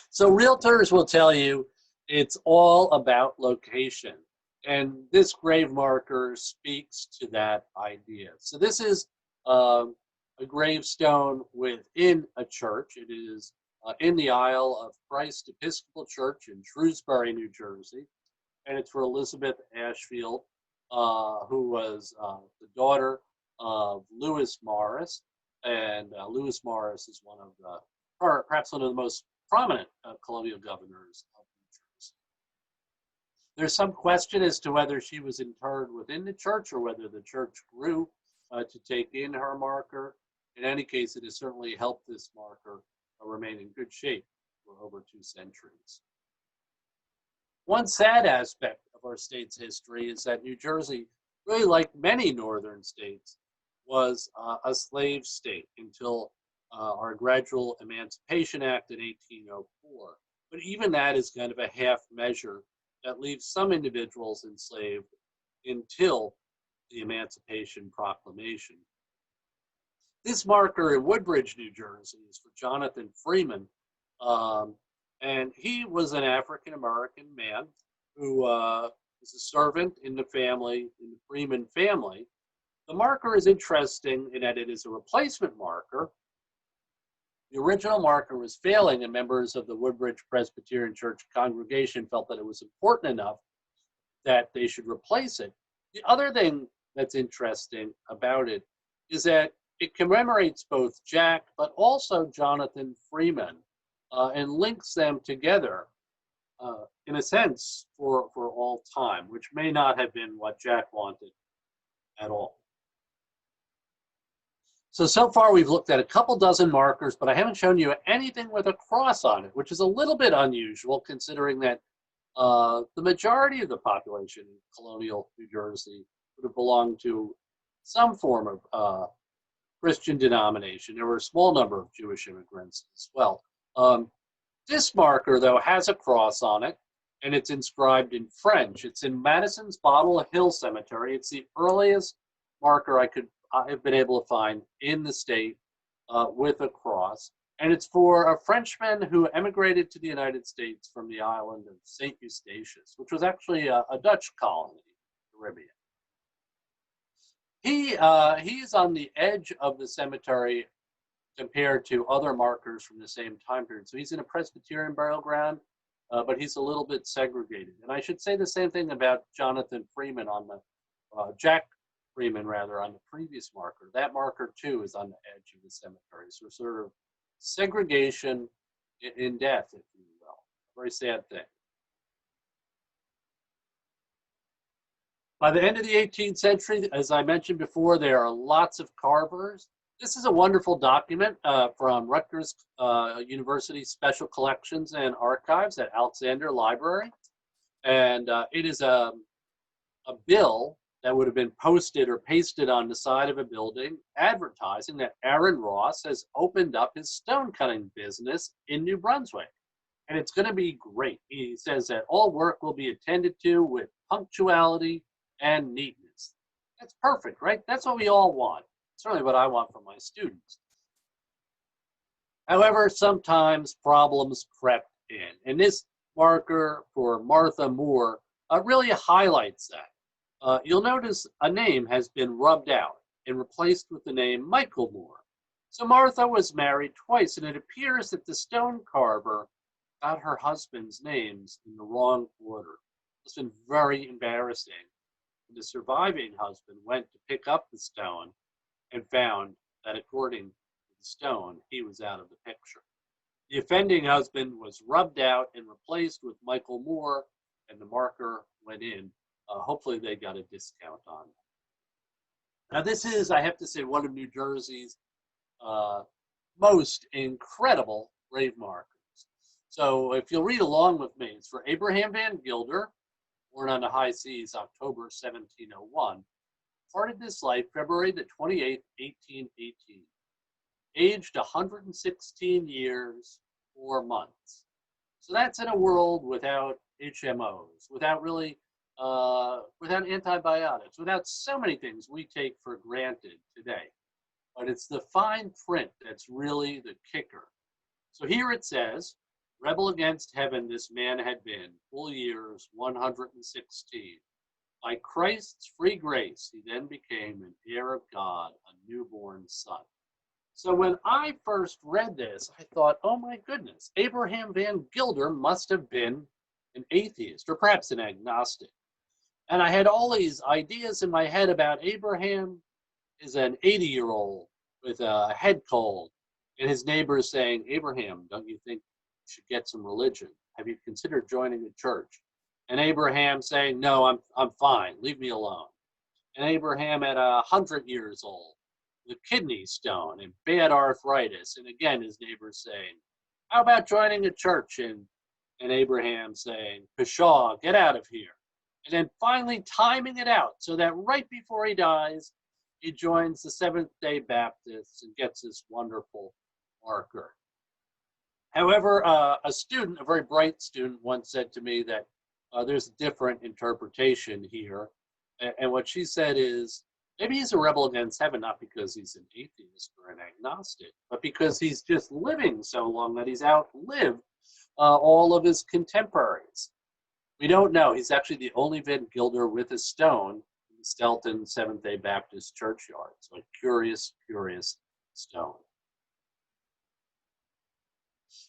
So realtors will tell you it's all about location. And this grave marker speaks to that idea. So this is a gravestone within a church. It is in the aisle of Christ Episcopal Church in Shrewsbury, New Jersey. And it's for Elizabeth Ashfield, who was the daughter of Lewis Morris. And Lewis Morris is one of the, or perhaps one of the most prominent colonial governors of New Jersey. There's some question as to whether she was interred within the church or whether the church grew to take in her marker. In any case, it has certainly helped this marker remain in good shape for over 2 centuries. One sad aspect of our state's history is that New Jersey, really like many northern states, was a slave state until our Gradual Emancipation Act in 1804. But even that is kind of a half measure that leaves some individuals enslaved until the Emancipation Proclamation. This marker in Woodbridge, New Jersey, is for Jonathan Freeman. And he was an African-American man who was a servant in the family, in the Freeman family. The marker is interesting in that it is a replacement marker. The original marker was failing, and members of the Woodbridge Presbyterian Church congregation felt that it was important enough that they should replace it. The other thing that's interesting about it is that it commemorates both Jack, but also Jonathan Freeman, and links them together, in a sense, for all time, which may not have been what Jack wanted at all. So far we've looked at a couple dozen markers, but I haven't shown you anything with a cross on it, which is a little bit unusual considering that the majority of the population in colonial New Jersey would have belonged to some form of Christian denomination. There were a small number of Jewish immigrants as well. This marker, though, has a cross on it, and it's inscribed in French. It's in Madison's Bottle Hill Cemetery. It's the earliest marker I've been able to find in the state with a cross. And it's for a Frenchman who emigrated to the United States from the island of St. Eustatius, which was actually a Dutch colony in the Caribbean. He's on the edge of the cemetery compared to other markers from the same time period. So he's in a Presbyterian burial ground, but he's a little bit segregated. And I should say the same thing about Jonathan Freeman on the, Jack Freeman rather, on the previous marker. That marker too is on the edge of the cemetery. So sort of segregation in death, if you will. A very sad thing. By the end of the 18th century, as I mentioned before, there are lots of carvers. This is a wonderful document from Rutgers University Special Collections and Archives at Alexander Library. And it is a bill that would have been posted or pasted on the side of a building advertising that Aaron Ross has opened up his stone cutting business in New Brunswick. And it's going to be great. He says that all work will be attended to with punctuality and neatness. That's perfect, right? That's what we all want. Certainly what I want from my students. However, sometimes problems crept in. And this marker for Martha Moore really highlights that. You'll notice a name has been rubbed out and replaced with the name Michael Moore. So Martha was married twice, and it appears that the stone carver got her husband's names in the wrong order. It's been very embarrassing. The surviving husband went to pick up the stone and found that according to the stone, he was out of the picture. The offending husband was rubbed out and replaced with Michael Moore, and the marker went in. Hopefully they got a discount on it. Now this is, I have to say, one of New Jersey's most incredible grave markers. So if you'll read along with me, it's for Abraham Van Gilder, born on the high seas, October 1701. Departed this life February the 28th, 1818. Aged 116 years, 4 months. So that's in a world without HMOs, without really, without antibiotics, without so many things we take for granted today. But it's the fine print that's really the kicker. So here it says, rebel against heaven this man had been, full years 116. By Christ's free grace, he then became an heir of God, a newborn son. So when I first read this, I thought, oh my goodness, Abraham Van Gilder must have been an atheist or perhaps an agnostic. And I had all these ideas in my head about Abraham is an 80-year-old with a head cold, and his neighbors saying, Abraham, don't you think you should get some religion? Have you considered joining a church? And Abraham saying, no, I'm fine, leave me alone. And Abraham at 100 years old, with a kidney stone and bad arthritis, and again his neighbors saying, how about joining a church? And Abraham saying, pshaw, get out of here. And then finally timing it out so that right before he dies, he joins the Seventh-day Baptists and gets this wonderful marker. However, a student, a very bright student, once said to me that there's a different interpretation here. And what she said is, maybe he's a rebel against heaven, not because he's an atheist or an agnostic, but because he's just living so long that he's outlived all of his contemporaries. We don't know. He's actually the only Van Gilder with a stone in the Stelton Seventh-day Baptist churchyard. So a curious, curious stone.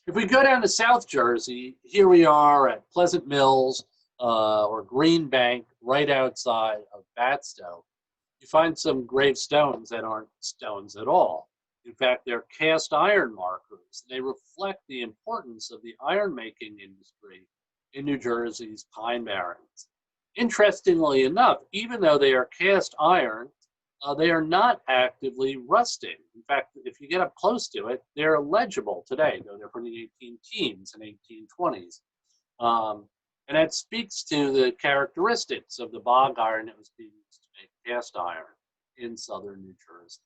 If we go down to South Jersey, here we are at Pleasant Mills or Green Bank, right outside of Batstow. You find some gravestones that aren't stones at all. In fact, they're cast iron markers. They reflect the importance of the iron-making industry in New Jersey's Pine Barrens. Interestingly enough, even though they are cast iron, they are not actively rusting. In fact, if you get up close to it, they're legible today, though they're from the 18 teens and 1820s. And that speaks to the characteristics of the bog iron that was being used to make cast iron in southern New Jersey.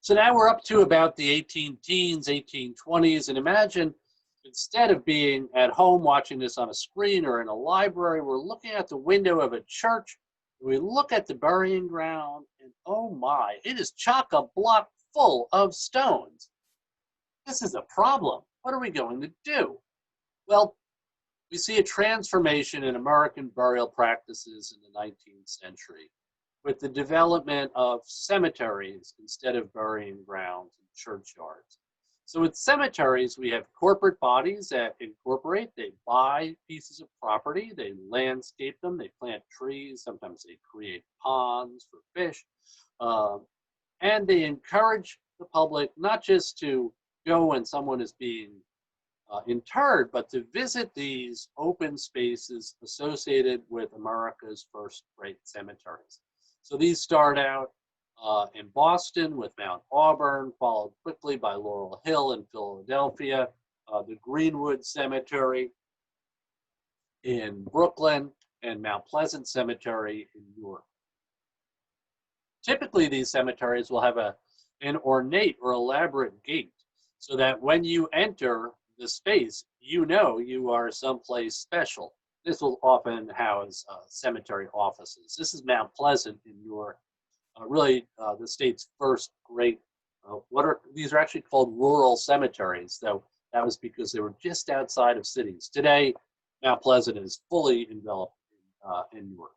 So now we're up to about the 18 teens, 1820s, and imagine instead of being at home watching this on a screen or in a library, we're looking at the window of a church. We look at the burying ground, and oh my, it is chock-a-block full of stones. This is a problem. What are we going to do? Well, we see a transformation in American burial practices in the 19th century with the development of cemeteries instead of burying grounds and churchyards. So with cemeteries, we have corporate bodies that incorporate, they buy pieces of property, they landscape them, they plant trees, sometimes they create ponds for fish, and they encourage the public not just to go when someone is being interred, but to visit these open spaces associated with America's first great cemeteries. So these start out in Boston with Mount Auburn, followed quickly by Laurel Hill in Philadelphia, the Greenwood Cemetery in Brooklyn, and Mount Pleasant Cemetery in Newark. Typically, these cemeteries will have an ornate or elaborate gate so that when you enter the space, you know you are someplace special. This will often house cemetery offices. This is Mount Pleasant in Newark, really the state's first great, these are actually called rural cemeteries, though that was because they were just outside of cities. Today, Mount Pleasant is fully enveloped in Newark.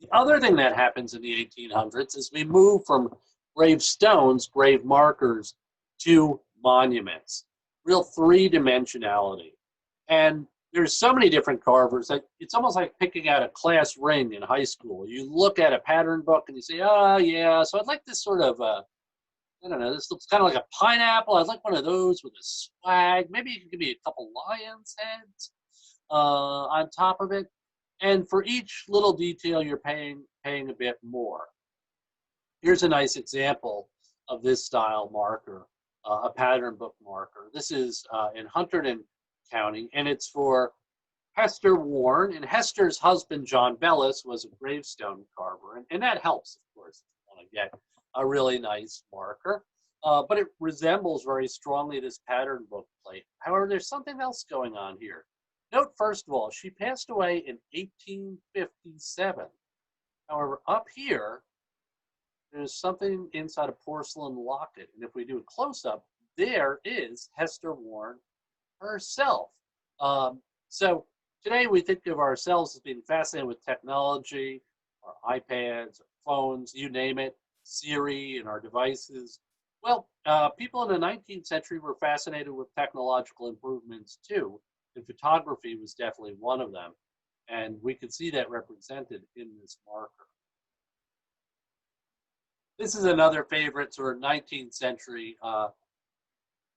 The other thing that happens in the 1800s is we move from gravestones, grave markers, to monuments. Real three-dimensionality. And there's so many different carvers that it's almost like picking out a class ring in high school. You look at a pattern book and you say, oh yeah, so I'd like this sort of, I don't know, this looks kind of like a pineapple. I'd like one of those with a swag. Maybe you can give me a couple lion's heads on top of it. And for each little detail, you're paying a bit more. Here's a nice example of this style marker, a pattern book marker. This is in Hunterdon County, and it's for Hester Warren. And Hester's husband, John Bellis, was a gravestone carver. And that helps, of course, if you want to get a really nice marker. But it resembles very strongly this pattern book plate. However, there's something else going on here. Note, first of all, she passed away in 1857. However, up here, there's something inside a porcelain locket. And if we do a close-up, there is Hester Warren herself. So today we think of ourselves as being fascinated with technology, our iPads, our phones, you name it, Siri and our devices. Well, people in the 19th century were fascinated with technological improvements too, and photography was definitely one of them. And we can see that represented in this marker. This is another favorite sort of 19th century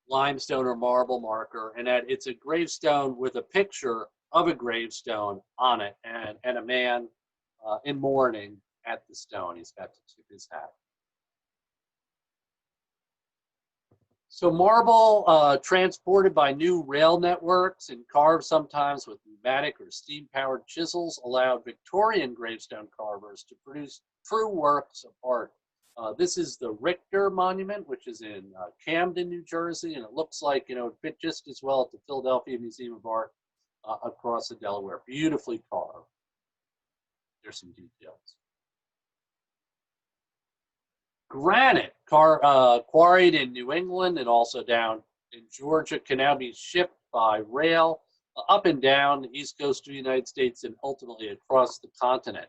limestone or marble marker, and that it's a gravestone with a picture of a gravestone on it and a man in mourning at the stone. He's got to tip his hat. So marble transported by new rail networks and carved sometimes with pneumatic or steam-powered chisels allowed Victorian gravestone carvers to produce true works of art. This is the Richter Monument, which is in Camden, New Jersey, and it looks like, you know, it fit just as well at the Philadelphia Museum of Art across the Delaware. Beautifully carved. There's some details. Granite, quarried in New England and also down in Georgia, can now be shipped by rail up and down the east coast of the United States and ultimately across the continent.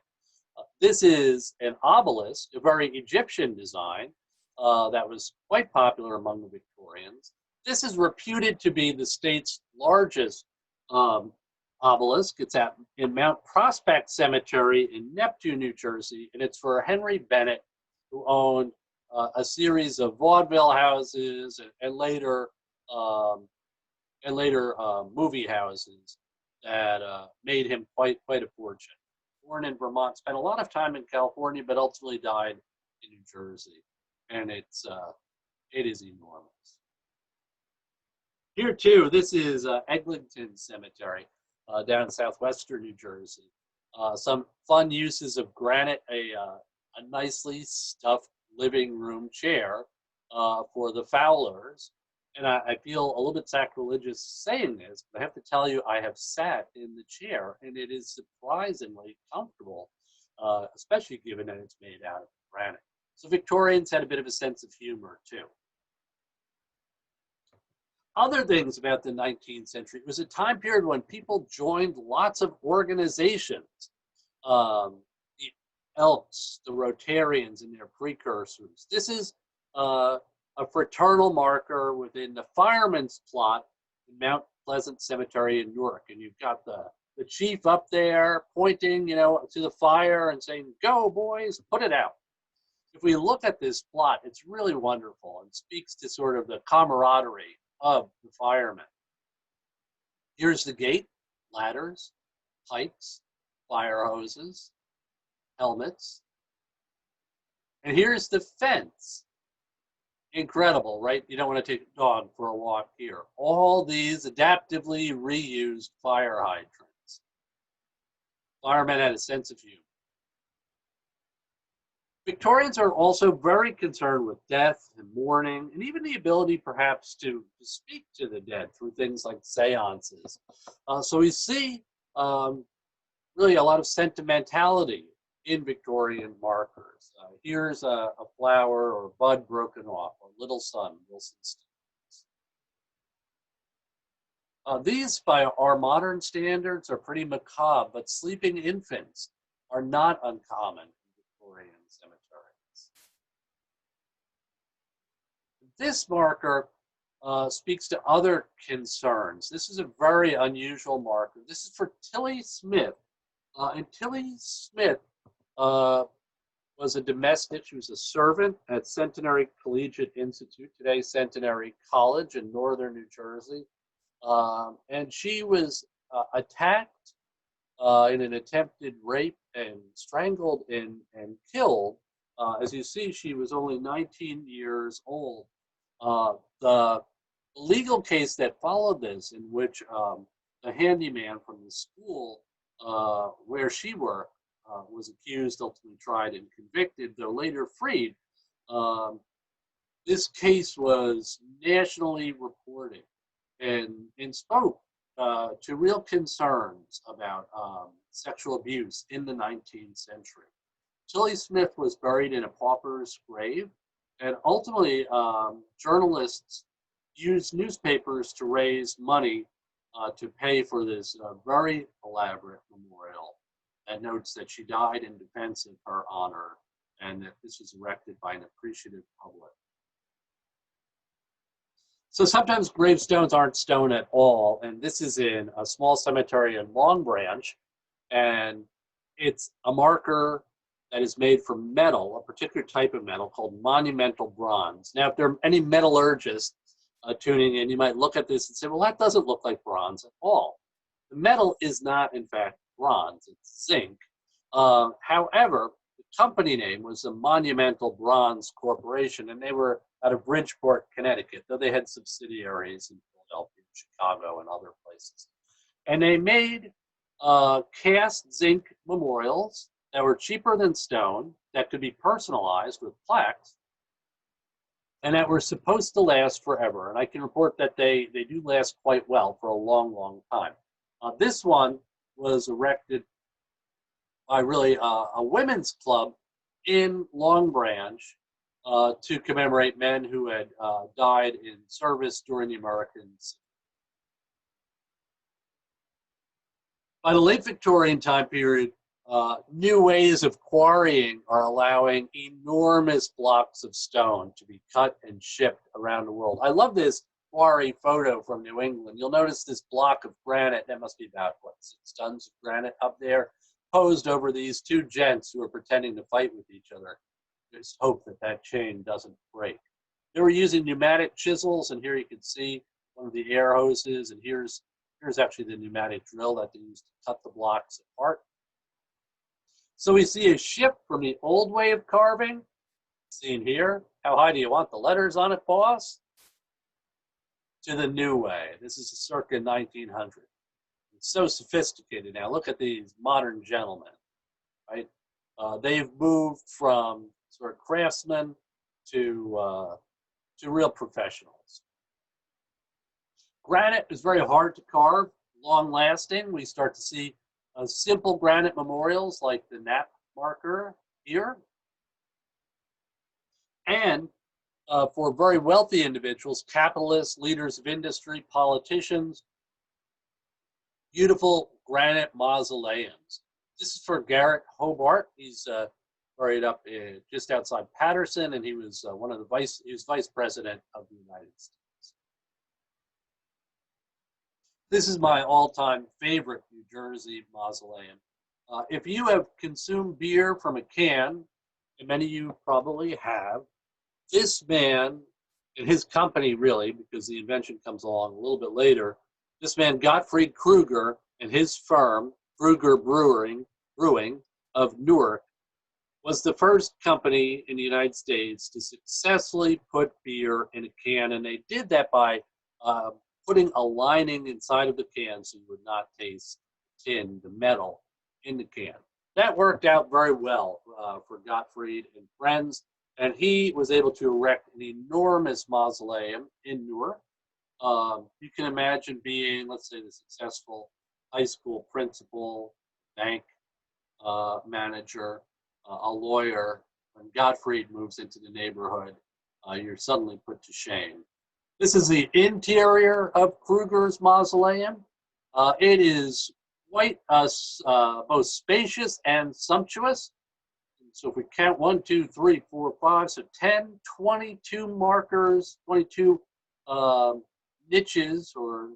This is an obelisk, a very Egyptian design that was quite popular among the Victorians. This is reputed to be the state's largest obelisk. It's in Mount Prospect Cemetery in Neptune, New Jersey, and it's for Henry Bennett, who owned a series of vaudeville houses and later movie houses that made him quite a fortune. born in Vermont, spent a lot of time in California, but ultimately died in New Jersey. And it is enormous. Here too, this is Eglinton Cemetery down in southwestern New Jersey. Some fun uses of granite, a nicely stuffed living room chair for the Fowlers. And I feel a little bit sacrilegious saying this, but I have to tell you, I have sat in the chair, and it is surprisingly comfortable, especially given that it's made out of granite. So Victorians had a bit of a sense of humor, too. Other things about the 19th century, it was a time period when people joined lots of organizations. The Elks, the Rotarians, and their precursors. This is a fraternal marker within the fireman's plot in Mount Pleasant Cemetery in Newark. And you've got the chief up there pointing, to the fire and saying, "Go, boys, put it out." If we look at this plot, it's really wonderful and speaks to sort of the camaraderie of the firemen. Here's the gate, ladders, pipes, fire hoses, helmets. And here's the fence. Incredible, right? You don't want to take a dog for a walk here. All these adaptively reused fire hydrants. Firemen had a sense of humor. Victorians are also very concerned with death and mourning, and even the ability perhaps to speak to the dead through things like seances. So we see really a lot of sentimentality in Victorian markers. Here's a flower or a bud broken off, or little son, Wilson Stevens. These, by our modern standards, are pretty macabre, but sleeping infants are not uncommon in Victorian cemeteries. This marker speaks to other concerns. This is a very unusual marker. This is for Tilly Smith. And Tilly Smith was a domestic. She was a servant at Centenary Collegiate Institute, today Centenary College in northern New Jersey. And she was attacked in an attempted rape and strangled and killed. As you see, she was only 19 years old. The legal case that followed this, in which the handyman from the school where she worked was accused, ultimately tried, and convicted, though later freed. This case was nationally reported and spoke to real concerns about sexual abuse in the 19th century. Tilly Smith was buried in a pauper's grave, and ultimately journalists used newspapers to raise money to pay for this very elaborate memorial that notes that she died in defense of her honor, and that this was erected by an appreciative public. So sometimes gravestones aren't stone at all, and this is in a small cemetery in Long Branch, and it's a marker that is made from metal, a particular type of metal called monumental bronze. Now, if there are any metallurgists tuning in, you might look at this and say, well, that doesn't look like bronze at all. The metal is not, in fact, bronze, it's zinc. However, the company name was the Monumental Bronze Corporation, and they were out of Bridgeport, Connecticut, though they had subsidiaries in Philadelphia, Chicago, and other places. And they made cast zinc memorials that were cheaper than stone, that could be personalized with plaques, and that were supposed to last forever. And I can report that they do last quite well for a long, long time. This one was erected by really a women's club in Long Branch to commemorate men who had died in service during the Americans. By the late Victorian time period, new ways of quarrying are allowing enormous blocks of stone to be cut and shipped around the world. I love this quarry photo from New England. You'll notice this block of granite, that must be about, what, 6 tons of granite up there, posed over these two gents who are pretending to fight with each other. Just hope that that chain doesn't break. They were using pneumatic chisels, and here you can see one of the air hoses, and here's actually the pneumatic drill that they used to cut the blocks apart. So we see a shift from the old way of carving, seen here. How high do you want the letters on it, boss? To the new way. This is circa 1900. It's so sophisticated now. Look at these modern gentlemen, right? They've moved from sort of craftsmen to real professionals. Granite is very hard to carve, long-lasting. We start to see simple granite memorials like the Knapp marker here. And for very wealthy individuals, capitalists, leaders of industry, politicians, beautiful granite mausoleums. This is for Garrett Hobart. He's buried up just outside Patterson, and he was he was vice president of the United States. This is my all-time favorite New Jersey mausoleum. If you have consumed beer from a can, and many of you probably have, this man and his company, really, because the invention comes along a little bit later, this man, Gottfried Kruger, and his firm, Kruger Brewing of Newark, was the first company in the United States to successfully put beer in a can, and they did that by putting a lining inside of the can so you would not taste tin, the metal, in the can. That worked out very well for Gottfried and friends, and he was able to erect an enormous mausoleum in Newark. You can imagine being, let's say, the successful high school principal, bank manager, a lawyer. When Gottfried moves into the neighborhood, you're suddenly put to shame. This is the interior of Kruger's mausoleum. It is quite both spacious and sumptuous. So if we count 1, 2, 3, 4, 5, so 10, 22 markers, 22 niches or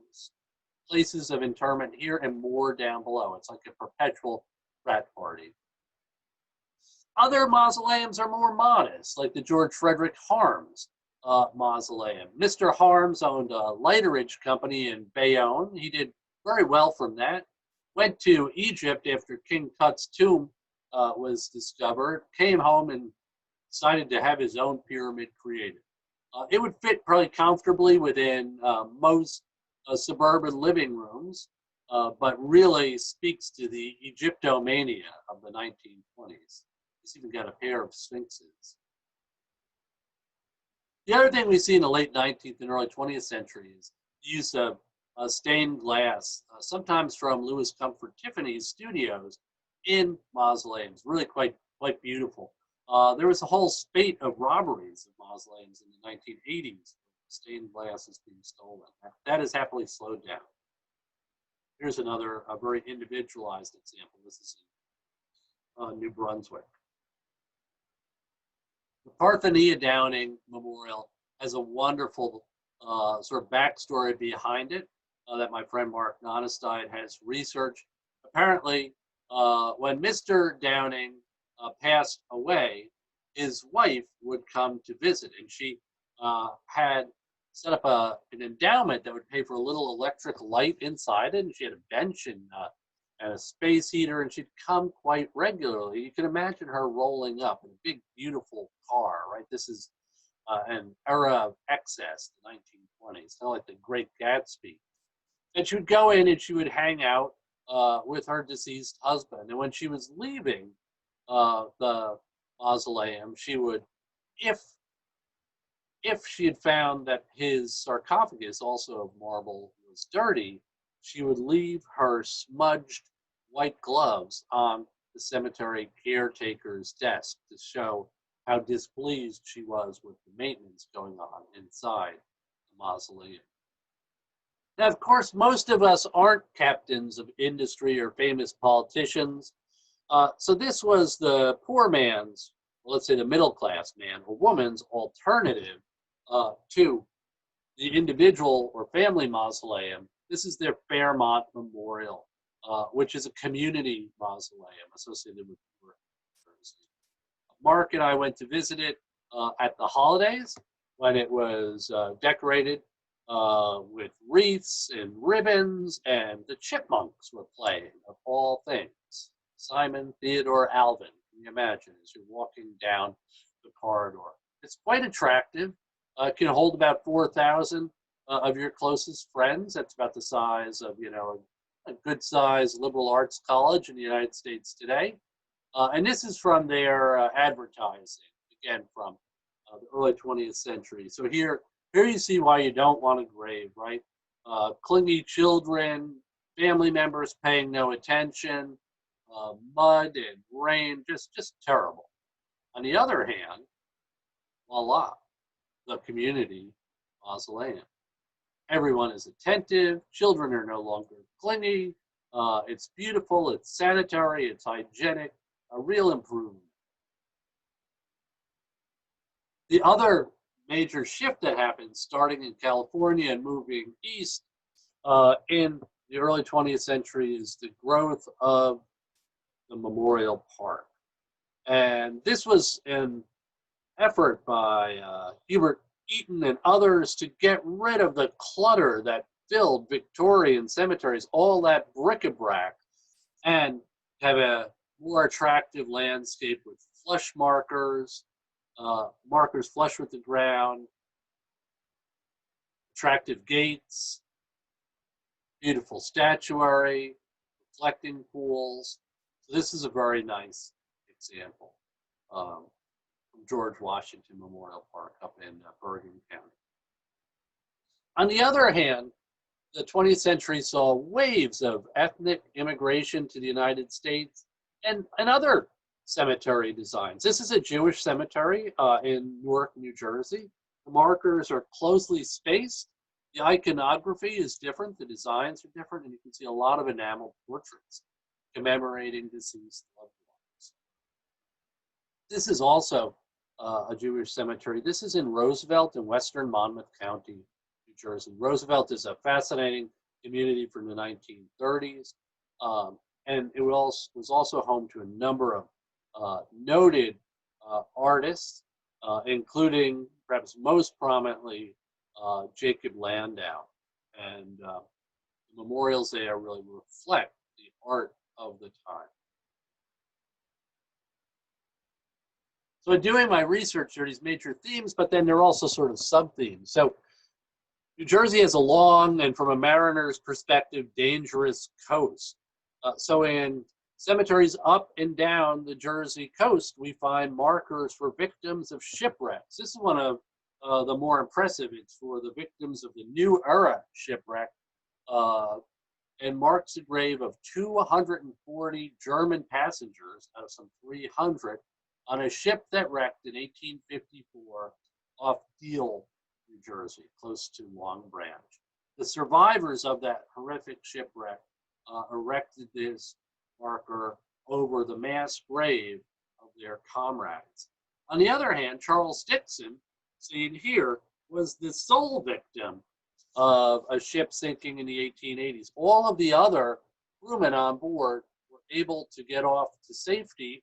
places of interment here and more down below. It's like a perpetual frat party. Other mausoleums are more modest, like the George Frederick Harms mausoleum. Mr. Harms owned a lighterage company in Bayonne. He did very well from that. Went to Egypt after King Tut's tomb was discovered, came home and decided to have his own pyramid created. It would fit probably comfortably within most suburban living rooms, but really speaks to the Egyptomania of the 1920s. He's even got a pair of sphinxes. The other thing we see in the late 19th and early 20th century is the use of stained glass, sometimes from Louis Comfort Tiffany's studios in mausoleums, really quite beautiful. There was a whole spate of robberies of mausoleums in the 1980s. Stained glass is being stolen. That has happily slowed down. Here's another very individualized example. This is in New Brunswick. The Parthenia Downing Memorial has a wonderful sort of backstory behind it that my friend Mark Nonestein has researched. Apparently, when Mr. Downing passed away, his wife would come to visit, and she had set up an endowment that would pay for a little electric light inside it, and she had a bench and a space heater, and she'd come quite regularly. You can imagine her rolling up in a big, beautiful car, right? This is an era of excess, the 1920s, kind of like the Great Gatsby. And she would go in and she would hang out with her deceased husband. And when she was leaving the mausoleum, she would, if she had found that his sarcophagus, also of marble, was dirty, she would leave her smudged white gloves on the cemetery caretaker's desk to show how displeased she was with the maintenance going on inside the mausoleum. Now, of course, most of us aren't captains of industry or famous politicians. So this was the poor man's, well, let's say the middle class man or woman's alternative to the individual or family mausoleum. This is their Fairmont Memorial, which is a community mausoleum associated with Newark, New Jersey. Mark and I went to visit it at the holidays when it was decorated with wreaths and ribbons, and the chipmunks were playing, of all things. Simon Theodore Alvin. Can you imagine as you're walking down the corridor? It's quite attractive. It can hold about 4,000 of your closest friends. That's about the size of, a good-sized liberal arts college in the United States today. And this is from their advertising, again, from the early 20th century. So here you see why you don't want a grave, right? Clingy children, family members paying no attention, mud and rain, just terrible. On the other hand, voila, the community mausoleum. Everyone is attentive, children are no longer clingy, it's beautiful, it's sanitary, it's hygienic, a real improvement. The other major shift that happened starting in California and moving east in the early 20th century is the growth of the Memorial Park. And this was an effort by Hubert Eaton and others to get rid of the clutter that filled Victorian cemeteries, all that bric-a-brac, and have a more attractive landscape with flush markers, markers flush with the ground, attractive gates, beautiful statuary, reflecting pools. So this is a very nice example from George Washington Memorial Park up in Bergen County. On the other hand, the 20th century saw waves of ethnic immigration to the United States and other cemetery designs. This is a Jewish cemetery in Newark, New Jersey. The markers are closely spaced. The iconography is different. The designs are different, and you can see a lot of enamel portraits commemorating deceased loved ones. This is also a Jewish cemetery. This is in Roosevelt in western Monmouth County, New Jersey. Roosevelt is a fascinating community from the 1930s, and it was also home to a number of noted artists, including perhaps most prominently Jacob Landau. And the memorials there really reflect the art of the time. So in doing my research, there are these major themes, but then there are also sort of sub-themes. So New Jersey has a long, and from a mariner's perspective, dangerous coast. So in cemeteries up and down the Jersey coast, we find markers for victims of shipwrecks. This is one of the more impressive. It's for the victims of the New Era shipwreck, and marks the grave of 240 German passengers out of some 300 on a ship that wrecked in 1854 off Deal, New Jersey, close to Long Branch. The survivors of that horrific shipwreck erected this marker over the mass grave of their comrades. On the other hand, Charles Dixon, seen here, was the sole victim of a ship sinking in the 1880s. All of the other crewmen on board were able to get off to safety.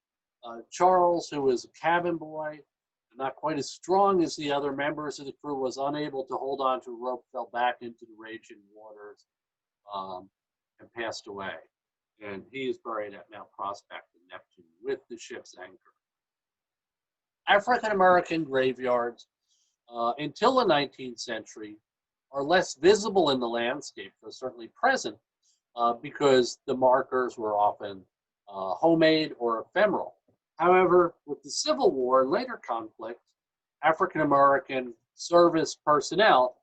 Charles, who was a cabin boy, not quite as strong as the other members of the crew, was unable to hold on to a rope, fell back into the raging waters, and passed away. And he is buried at Mount Prospect in Neptune with the ship's anchor. African-American graveyards until the 19th century are less visible in the landscape, though certainly present, because the markers were often homemade or ephemeral. However, with the Civil War and later conflict, African-American service personnel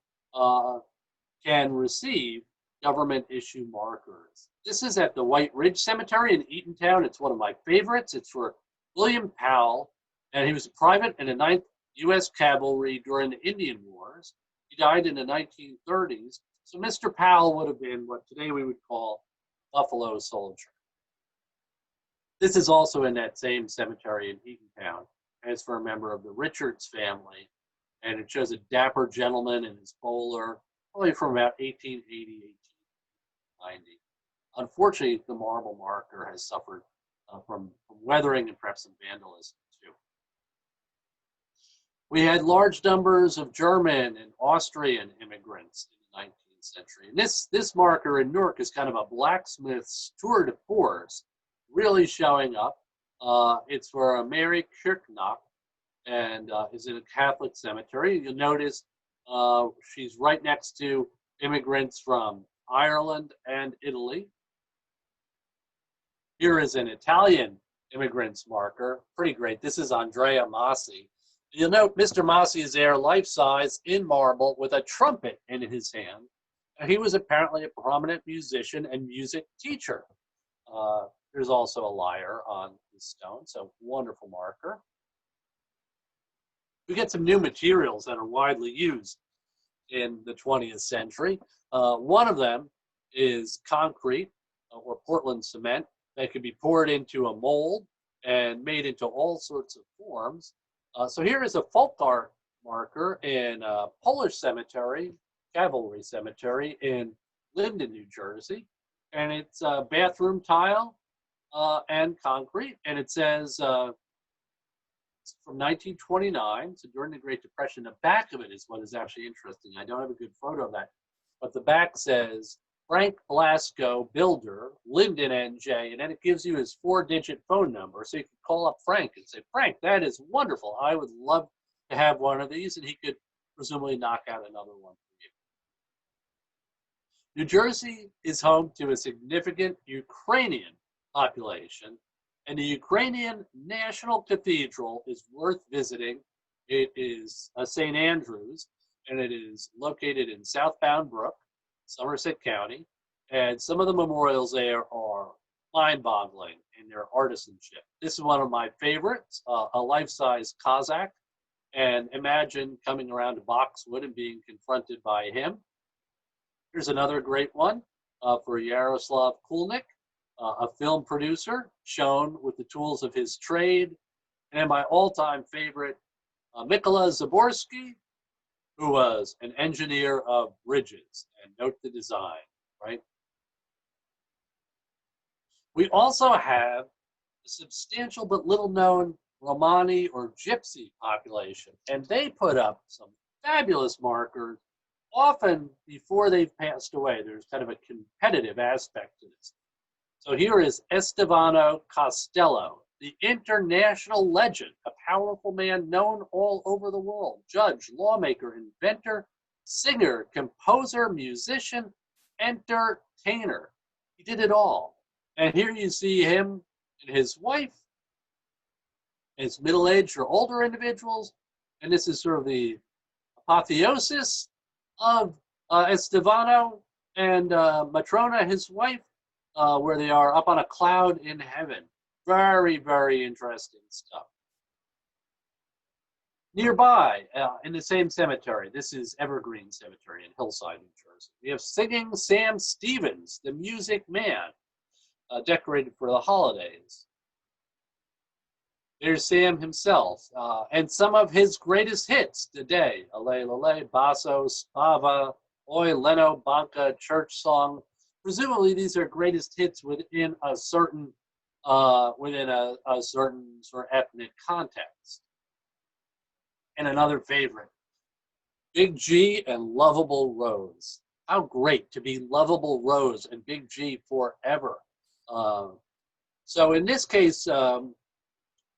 can receive government-issue markers. This is at the White Ridge Cemetery in Eatontown. It's one of my favorites. It's for William Powell, and he was a private in the 9th U.S. Cavalry during the Indian Wars. He died in the 1930s. So Mr. Powell would have been what today we would call Buffalo Soldier. This is also in that same cemetery in Eatontown, and it's for a member of the Richards family. And it shows a dapper gentleman in his bowler, probably from about 1880, 1890. Unfortunately, the marble marker has suffered from weathering and perhaps some vandalism too. We had large numbers of German and Austrian immigrants in the 19th century. And this marker in Newark is kind of a blacksmith's tour de force, really showing up. It's for a Mary Kirknock, and is in a Catholic cemetery. You'll notice she's right next to immigrants from Ireland and Italy. Here is an Italian immigrants marker, pretty great. This is Andrea Massi. You'll note Mr. Massi is there life-size in marble with a trumpet in his hand. And he was apparently a prominent musician and music teacher. There's also a lyre on his stone, so wonderful marker. We get some new materials that are widely used in the 20th century. One of them is concrete or Portland cement that can be poured into a mold and made into all sorts of forms. So here is a folk art marker in a Polish cemetery, Cavalry Cemetery in Linden, New Jersey. And it's a bathroom tile and concrete. And it says it's from 1929, so during the Great Depression. The back of it is what is actually interesting. I don't have a good photo of that. But the back says, Frank Blasco, builder, Linden, NJ, and then it gives you his 4-digit phone number. So you can call up Frank and say, Frank, that is wonderful. I would love to have one of these, and he could presumably knock out another one for you. New Jersey is home to a significant Ukrainian population, and the Ukrainian National Cathedral is worth visiting. It is St. Andrews, and it is located in southbound Brook, Somerset County, and some of the memorials there are mind-boggling in their artisanship. This is one of my favorites, a life-size Cossack, and imagine coming around to Boxwood and being confronted by him. Here's another great one for Yaroslav Kulnik, a film producer shown with the tools of his trade, and my all-time favorite, Mykola Zaborsky, who was an engineer of bridges, and note the design, right? We also have a substantial but little known Romani or Gypsy population, and they put up some fabulous markers often before they've passed away. There's kind of a competitive aspect to this. So here is Estevano Costello, the international legend, a powerful man known all over the world, judge, lawmaker, inventor, singer, composer, musician, entertainer. He did it all. And here you see him and his wife, his middle-aged or older individuals, and this is sort of the apotheosis of Estevano and Matrona, his wife, where they are up on a cloud in heaven. Very, very interesting stuff. Nearby, in the same cemetery, this is Evergreen Cemetery in Hillside, New Jersey. We have Singing Sam Stevens, the music man, decorated for the holidays. There's Sam himself, and some of his greatest hits today. Ale, Lale, Basso, Spava, Oi, Leno, Banca, Church Song. Presumably these are greatest hits within a certain certain sort of ethnic context. And another favorite, Big G and Lovable Rose. How great to be Lovable Rose and Big G forever. So in this case,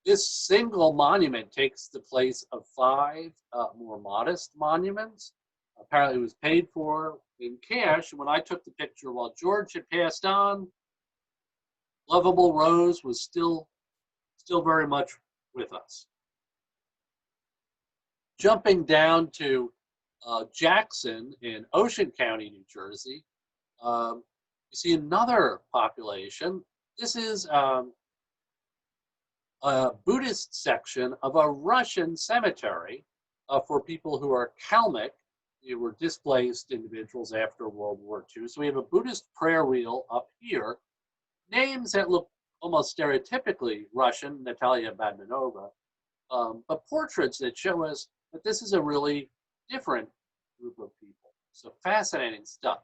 this single monument takes the place of 5 more modest monuments. Apparently it was paid for in cash. And when I took the picture while George had passed on, Lovable Rose was still very much with us. Jumping down to Jackson in Ocean County, New Jersey, you see another population. This is a Buddhist section of a Russian cemetery for people who are Kalmyk. They were displaced individuals after World War II. So we have a Buddhist prayer wheel up here. Names that look almost stereotypically Russian, Natalia Badmanova, but portraits that show us that this is a really different group of people. So fascinating stuff.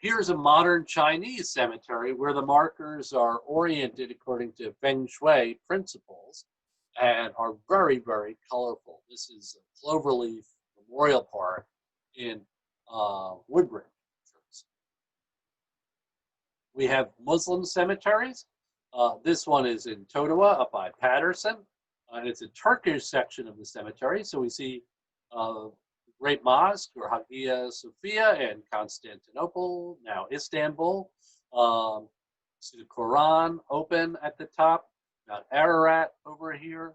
Here's a modern Chinese cemetery where the markers are oriented according to Feng Shui principles and are very, very colorful. This is a Cloverleaf Memorial Park in Woodbridge. We have Muslim cemeteries. This one is in Totowa, up by Patterson. And it's a Turkish section of the cemetery. So we see Great Mosque, or Hagia Sophia, in Constantinople, now Istanbul. See the Quran open at the top. Mount Ararat over here.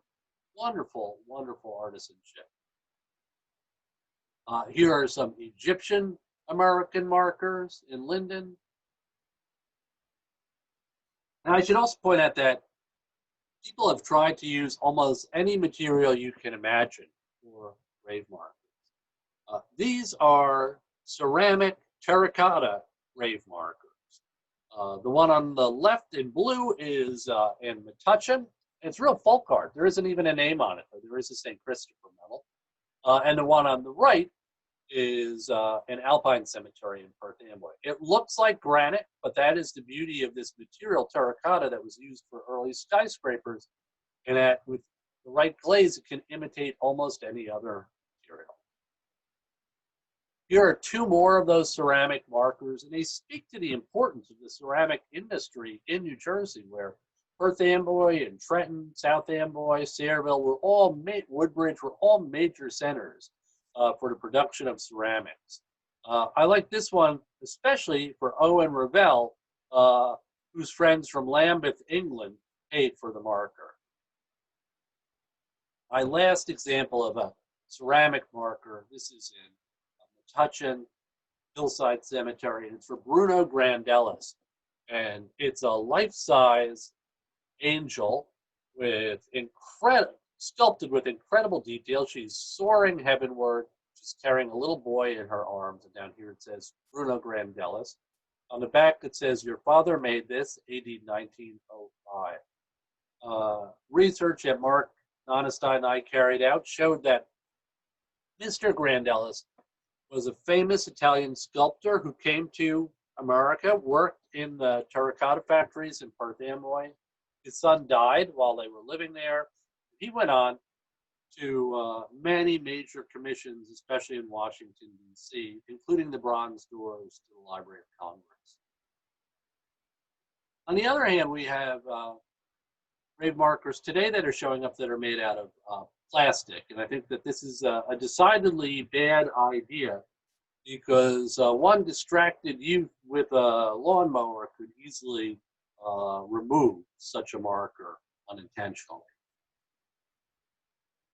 Wonderful, wonderful artisanship. Here are some Egyptian American markers in Linden. And I should also point out that people have tried to use almost any material you can imagine for grave markers. These are ceramic terracotta grave markers. The one on the left in blue is in Metuchen. It's real folk art. There isn't even a name on it, but there is a St. Christopher medal. And the one on the right is an Alpine cemetery in Perth Amboy. It looks like granite, but that is the beauty of this material, terracotta, that was used for early skyscrapers, and that with the right glaze, it can imitate almost any other material. Here are two more of those ceramic markers, and they speak to the importance of the ceramic industry in New Jersey, where Perth Amboy and Trenton, South Amboy, Sayreville were all Woodbridge were all major centers for the production of ceramics. I like this one especially for Owen Revell, whose friends from Lambeth, England, paid for the marker. My last example of a ceramic marker, this is in Metuchen Hillside Cemetery, and it's for Bruno Grandellis. And it's a life-size angel with sculpted with incredible detail. She's soaring heavenward. She's carrying a little boy in her arms. And down here it says Bruno Grandellis. On the back it says, "Your father made this, AD 1905. Research that Mark Nonestein and I carried out showed that Mr. Grandellis was a famous Italian sculptor who came to America, worked in the terracotta factories in Perth Amboy. His son died while they were living there. He went on to many major commissions, especially in Washington, D.C., including the bronze doors to the Library of Congress. On the other hand, we have grave markers today that are showing up that are made out of plastic. And I think that this is a decidedly bad idea, because one distracted youth with a lawnmower could easily remove such a marker unintentionally.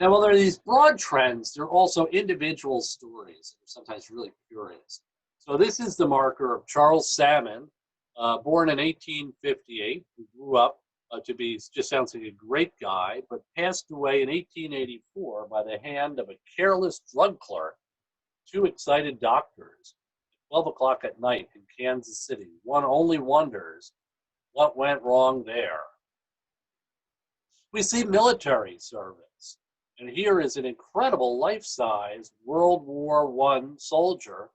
Now, while there are these broad trends, there are also individual stories that are sometimes really curious. So this is the marker of Charles Salmon, born in 1858, who grew up to be, just sounds like a great guy, but passed away in 1884 by the hand of a careless drug clerk, two excited doctors, at 12 o'clock at night in Kansas City. One only wonders what went wrong there. We see military service. And here is an incredible life-size World War I soldier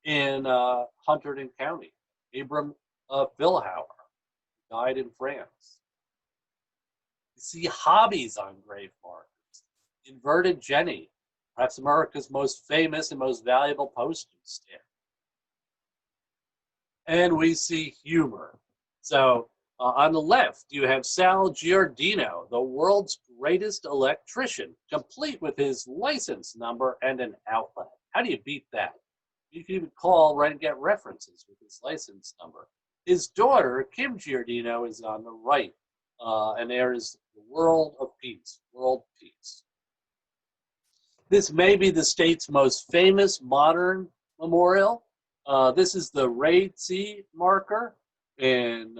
in Hunterdon County, Abram Philhauer, died in France. You see hobbies on grave markers. Inverted Jenny, perhaps America's most famous and most valuable postage stamp. And we see humor. So on the left, you have Sal Giardino, the world's greatest electrician, complete with his license number and an outlet. How do you beat that? You can even call, right, and get references with his license number. His daughter, Kim Giardino, is on the right. And there is the World of Peace, World Peace. This may be the state's most famous modern memorial. This is the Raitsey marker in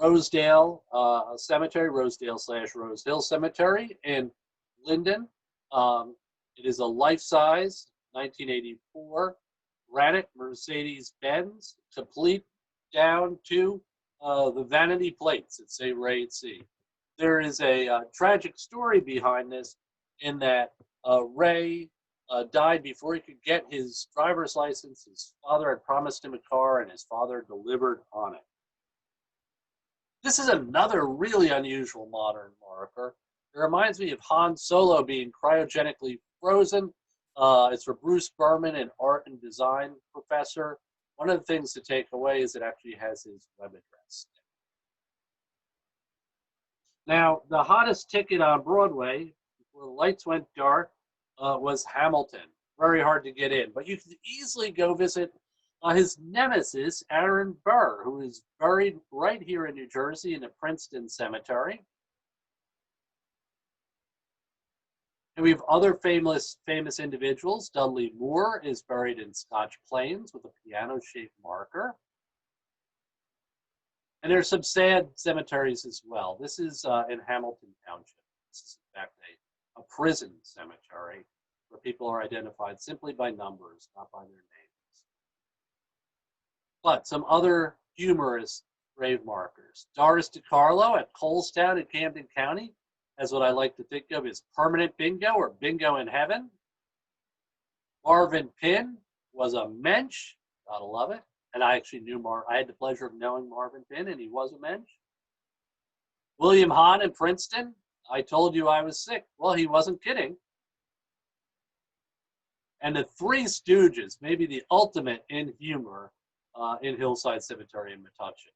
Rosedale Cemetery, Rosedale/Rose Hill Cemetery in Linden. It is a life-size 1984 granite Mercedes-Benz, complete down to the vanity plates that say Raitsey. There is a tragic story behind this, in that Ray died before he could get his driver's license. His father had promised him a car, and his father delivered on it. This is another really unusual modern marker. It reminds me of Han Solo being cryogenically frozen. It's for Bruce Berman, an art and design professor One of the things to take away is it actually has his web address. Now, the hottest ticket on Broadway, before the lights went dark, was Hamilton. Very hard to get in, but you can easily go visit his nemesis, Aaron Burr, who is buried right here in New Jersey in the Princeton Cemetery. And we have other famous individuals. Dudley Moore is buried in Scotch Plains with a piano-shaped marker. And there's some sad cemeteries as well. This is in Hamilton Township. This is, in fact, a prison cemetery where people are identified simply by numbers, not by their names. But some other humorous grave markers. Doris DiCarlo at Colestown in Camden County has what I like to think of as permanent bingo or bingo in heaven. Marvin Pinn was a mensch. Gotta love it. And I actually knew I had the pleasure of knowing Marvin Pinn, and he was a mensch. William Hahn in Princeton. I told you I was sick. Well, he wasn't kidding. And the Three Stooges, maybe the ultimate in humor in Hillside Cemetery in Metuchen.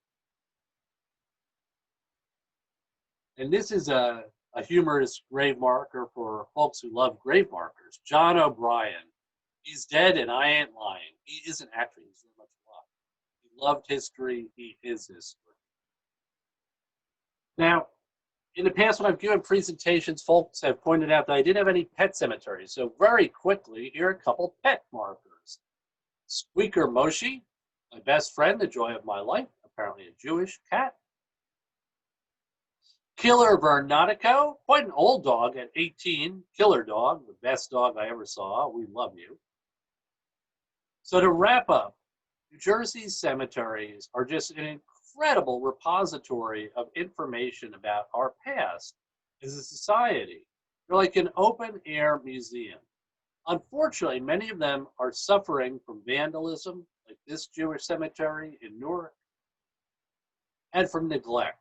And this is a humorous grave marker for folks who love grave markers. John O'Brien. He's dead and I ain't lying. He isn't actually. He's very much alive. He loved history. He is history. Now, in the past, when I've given presentations, folks have pointed out that I didn't have any pet cemeteries. So very quickly, here are a couple pet markers. Squeaker Moshe, my best friend, the joy of my life, apparently a Jewish cat. Killer Vernotico, quite an old dog at 18. Killer dog, the best dog I ever saw. We love you. So to wrap up, New Jersey's cemeteries are just an incredible repository of information about our past as a society. They're like an open-air museum. Unfortunately, many of them are suffering from vandalism, like this Jewish cemetery in Newark, and from neglect,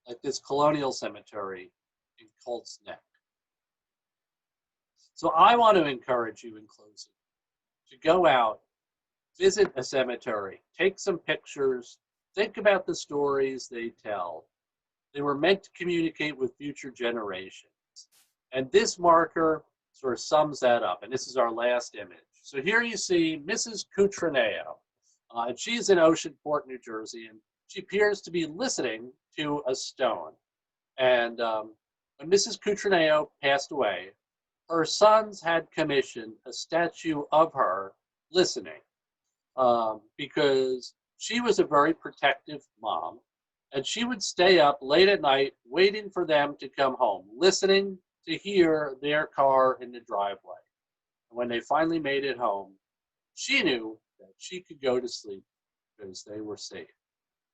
like this Colonial cemetery in Colts Neck. So I want to encourage you in closing to go out, visit a cemetery, take some pictures, think about the stories they tell. They were meant to communicate with future generations. And this marker sort of sums that up. And this is our last image. So here you see Mrs. Coutraneo. And she's in Oceanport, New Jersey. And she appears to be listening to a stone. And when Mrs. Coutraneo passed away, her sons had commissioned a statue of her listening because she was a very protective mom, and she would stay up late at night waiting for them to come home, listening to hear their car in the driveway. And when they finally made it home, she knew that she could go to sleep because they were safe.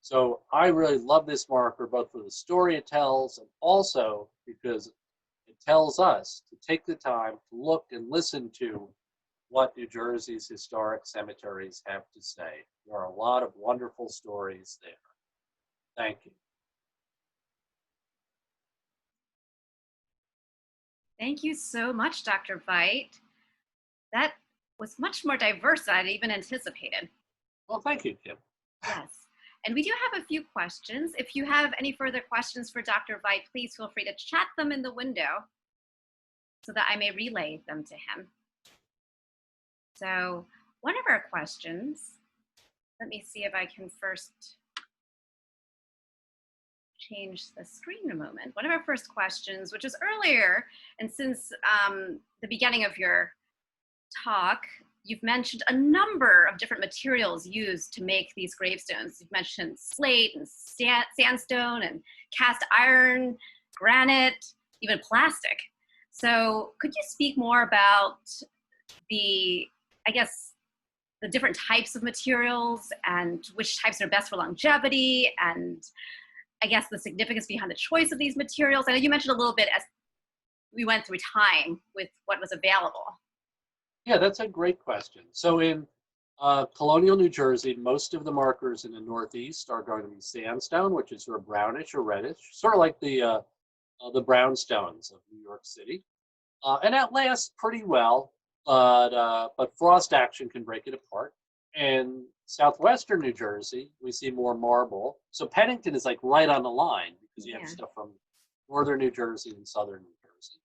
So I really love this marker, both for the story it tells and also because it tells us to take the time to look and listen to what New Jersey's historic cemeteries have to say. There are a lot of wonderful stories there. Thank you. Thank you so much, Dr. Veit. That was much more diverse than I'd even anticipated. Well, thank you, Kim. Yes. And we do have a few questions. If you have any further questions for Dr. Veit, please feel free to chat them in the window so that I may relay them to him. So one of our questions, let me see if I can first change the screen a moment. One of our first questions, which was earlier, and since the beginning of your talk, you've mentioned a number of different materials used to make these gravestones. You've mentioned slate and sandstone and cast iron, granite, even plastic. So could you speak more about the, I guess, the different types of materials and which types are best for longevity, and I guess the significance behind the choice of these materials? I know you mentioned a little bit as we went through time with what was available. Yeah, that's a great question. So in Colonial, New Jersey, most of the markers in the Northeast are going to be sandstone, which is sort of brownish or reddish, sort of like the brownstones of New York City. And that lasts pretty well, but frost action can break it apart. In southwestern New Jersey, we see more marble. So Pennington is like right on the line because you have stuff from northern New Jersey and southern New Jersey.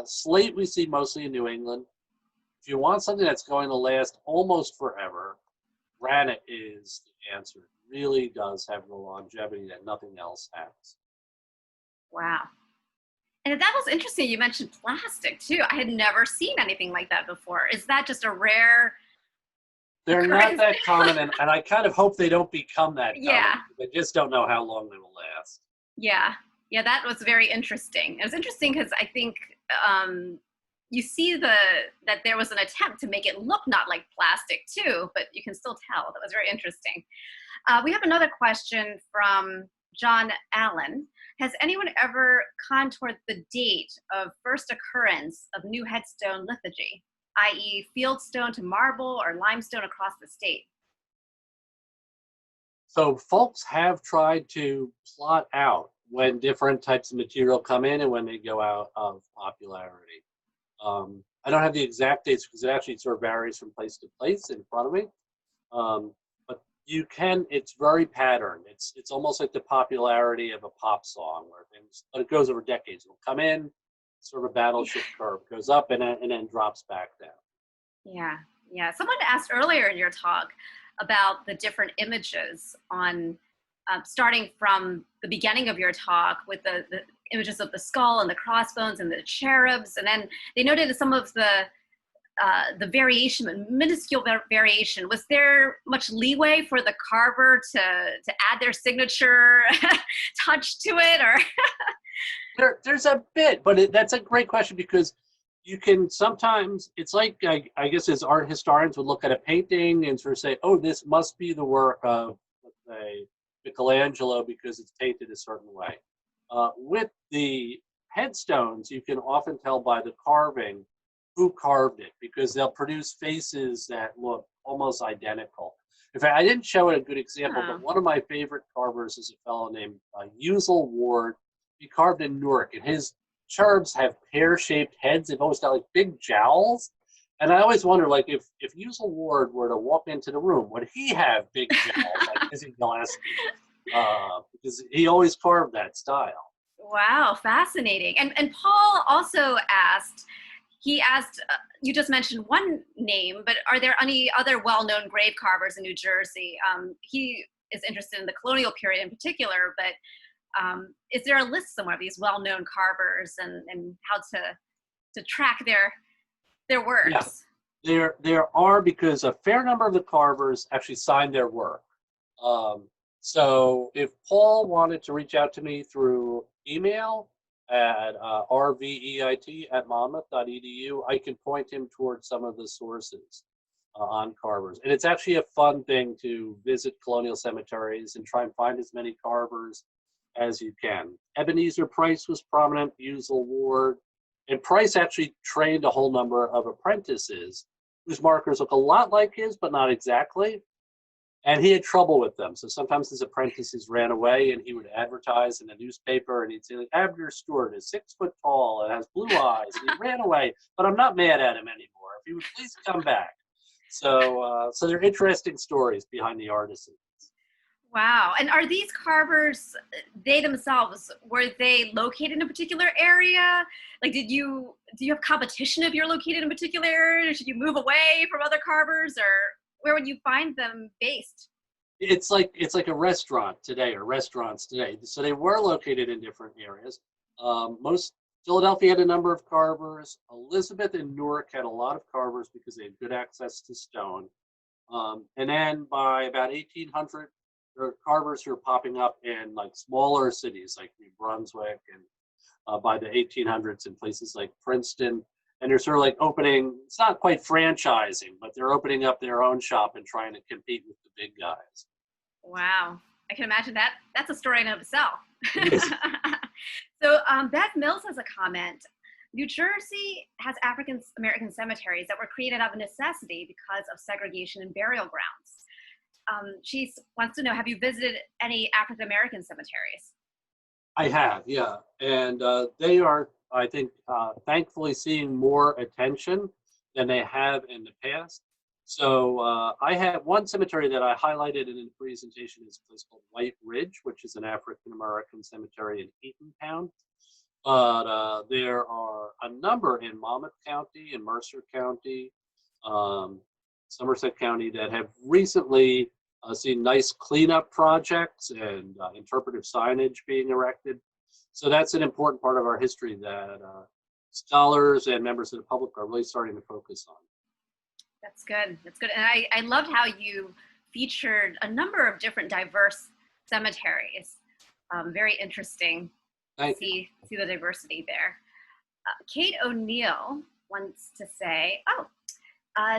Slate we see mostly in New England. If you want something that's going to last almost forever, granite is the answer. It really does have the longevity that nothing else has. Wow. And that was interesting. You mentioned plastic too. I had never seen anything like that before. Is that just a rare They're occurrence? not that common, and I kind of hope they don't become that common. Yeah. I just don't know how long they will last. Yeah. Yeah, that was very interesting. It was interesting because I think you see that there was an attempt to make it look not like plastic too, but you can still tell. That was very interesting. We have another question from John Allen. Has anyone ever contoured the date of first occurrence of new headstone lithogy, i.e. fieldstone to marble or limestone across the state? So folks have tried to plot out when different types of material come in and when they go out of popularity. I don't have the exact dates because it actually sort of varies from place to place in front of me. But you can, it's very patterned. It's almost like the popularity of a pop song where things, but it goes over decades. It'll come in, sort of a battleship curve, goes up and then drops back down. Yeah, yeah. Someone asked earlier in your talk about the different images on, starting from the beginning of your talk with the images of the skull and the crossbones and the cherubs, and then they noted some of the variation, minuscule variation. Was there much leeway for the carver to add their signature touch to it, or? There's a bit, but that's a great question because you can sometimes, it's like, I guess as art historians would look at a painting and sort of say, oh, this must be the work of, let's say, Michelangelo because it's painted a certain way. With the headstones, you can often tell by the carving who carved it because they'll produce faces that look almost identical. In fact, I didn't show it a good example, but one of my favorite carvers is a fellow named Uzel Ward. He carved in Newark, and his cherubs have pear-shaped heads. They've always got like big jowls. And I always wonder, like, if Uzel Ward were to walk into the room, would he have big jowls like Izzy Gillespie? Because he always carved that style. Wow, fascinating. And Paul also asked, you just mentioned one name, but are there any other well-known grave carvers in New Jersey? He is interested in the colonial period in particular, but is there a list somewhere of these well-known carvers and how to track their works? Yeah, there are, because a fair number of the carvers actually signed their work. So if Paul wanted to reach out to me through email at rveit@monmouth.edu, I can point him towards some of the sources on carvers. And it's actually a fun thing to visit colonial cemeteries and try and find as many carvers as you can. Ebenezer Price was prominent, Uzel Ward, and Price actually trained a whole number of apprentices whose markers look a lot like his, but not exactly. And he had trouble with them. So sometimes his apprentices ran away and he would advertise in a newspaper and he'd say, like, Abner Stewart is 6 foot tall and has blue eyes. And he ran away, but I'm not mad at him anymore. If he would please come back. So they're interesting stories behind the artisans. Wow. And are these carvers, they themselves, were they located in a particular area? Like, do you have competition if you're located in a particular area? Should you move away from other carvers, or where would you find them based? It's like a restaurant today, or restaurants today. So they were located in different areas. Philadelphia had a number of carvers. Elizabeth and Newark had a lot of carvers because they had good access to stone. And then by about 1800, there are carvers who are popping up in like smaller cities like New Brunswick, and by the 1800s in places like Princeton. And they're sort of like opening, it's not quite franchising, but they're opening up their own shop and trying to compete with the big guys. Wow. I can imagine that. That's a story in and of itself. Yes. So Beth Mills has a comment. New Jersey has African American cemeteries that were created out of necessity because of segregation in burial grounds. She wants to know, have you visited any African American cemeteries? I have, yeah. And they are, I think, thankfully seeing more attention than they have in the past. So I have one cemetery that I highlighted in the presentation is a place called White Ridge, which is an African-American cemetery in Eatontown. But there are a number in Monmouth County and Mercer County, Somerset County that have recently seen nice cleanup projects and interpretive signage being erected. So that's an important part of our history that scholars and members of the public are really starting to focus on. That's good. That's good. And I loved how you featured a number of different diverse cemeteries. Very interesting to see the diversity there. Kate O'Neill wants to say,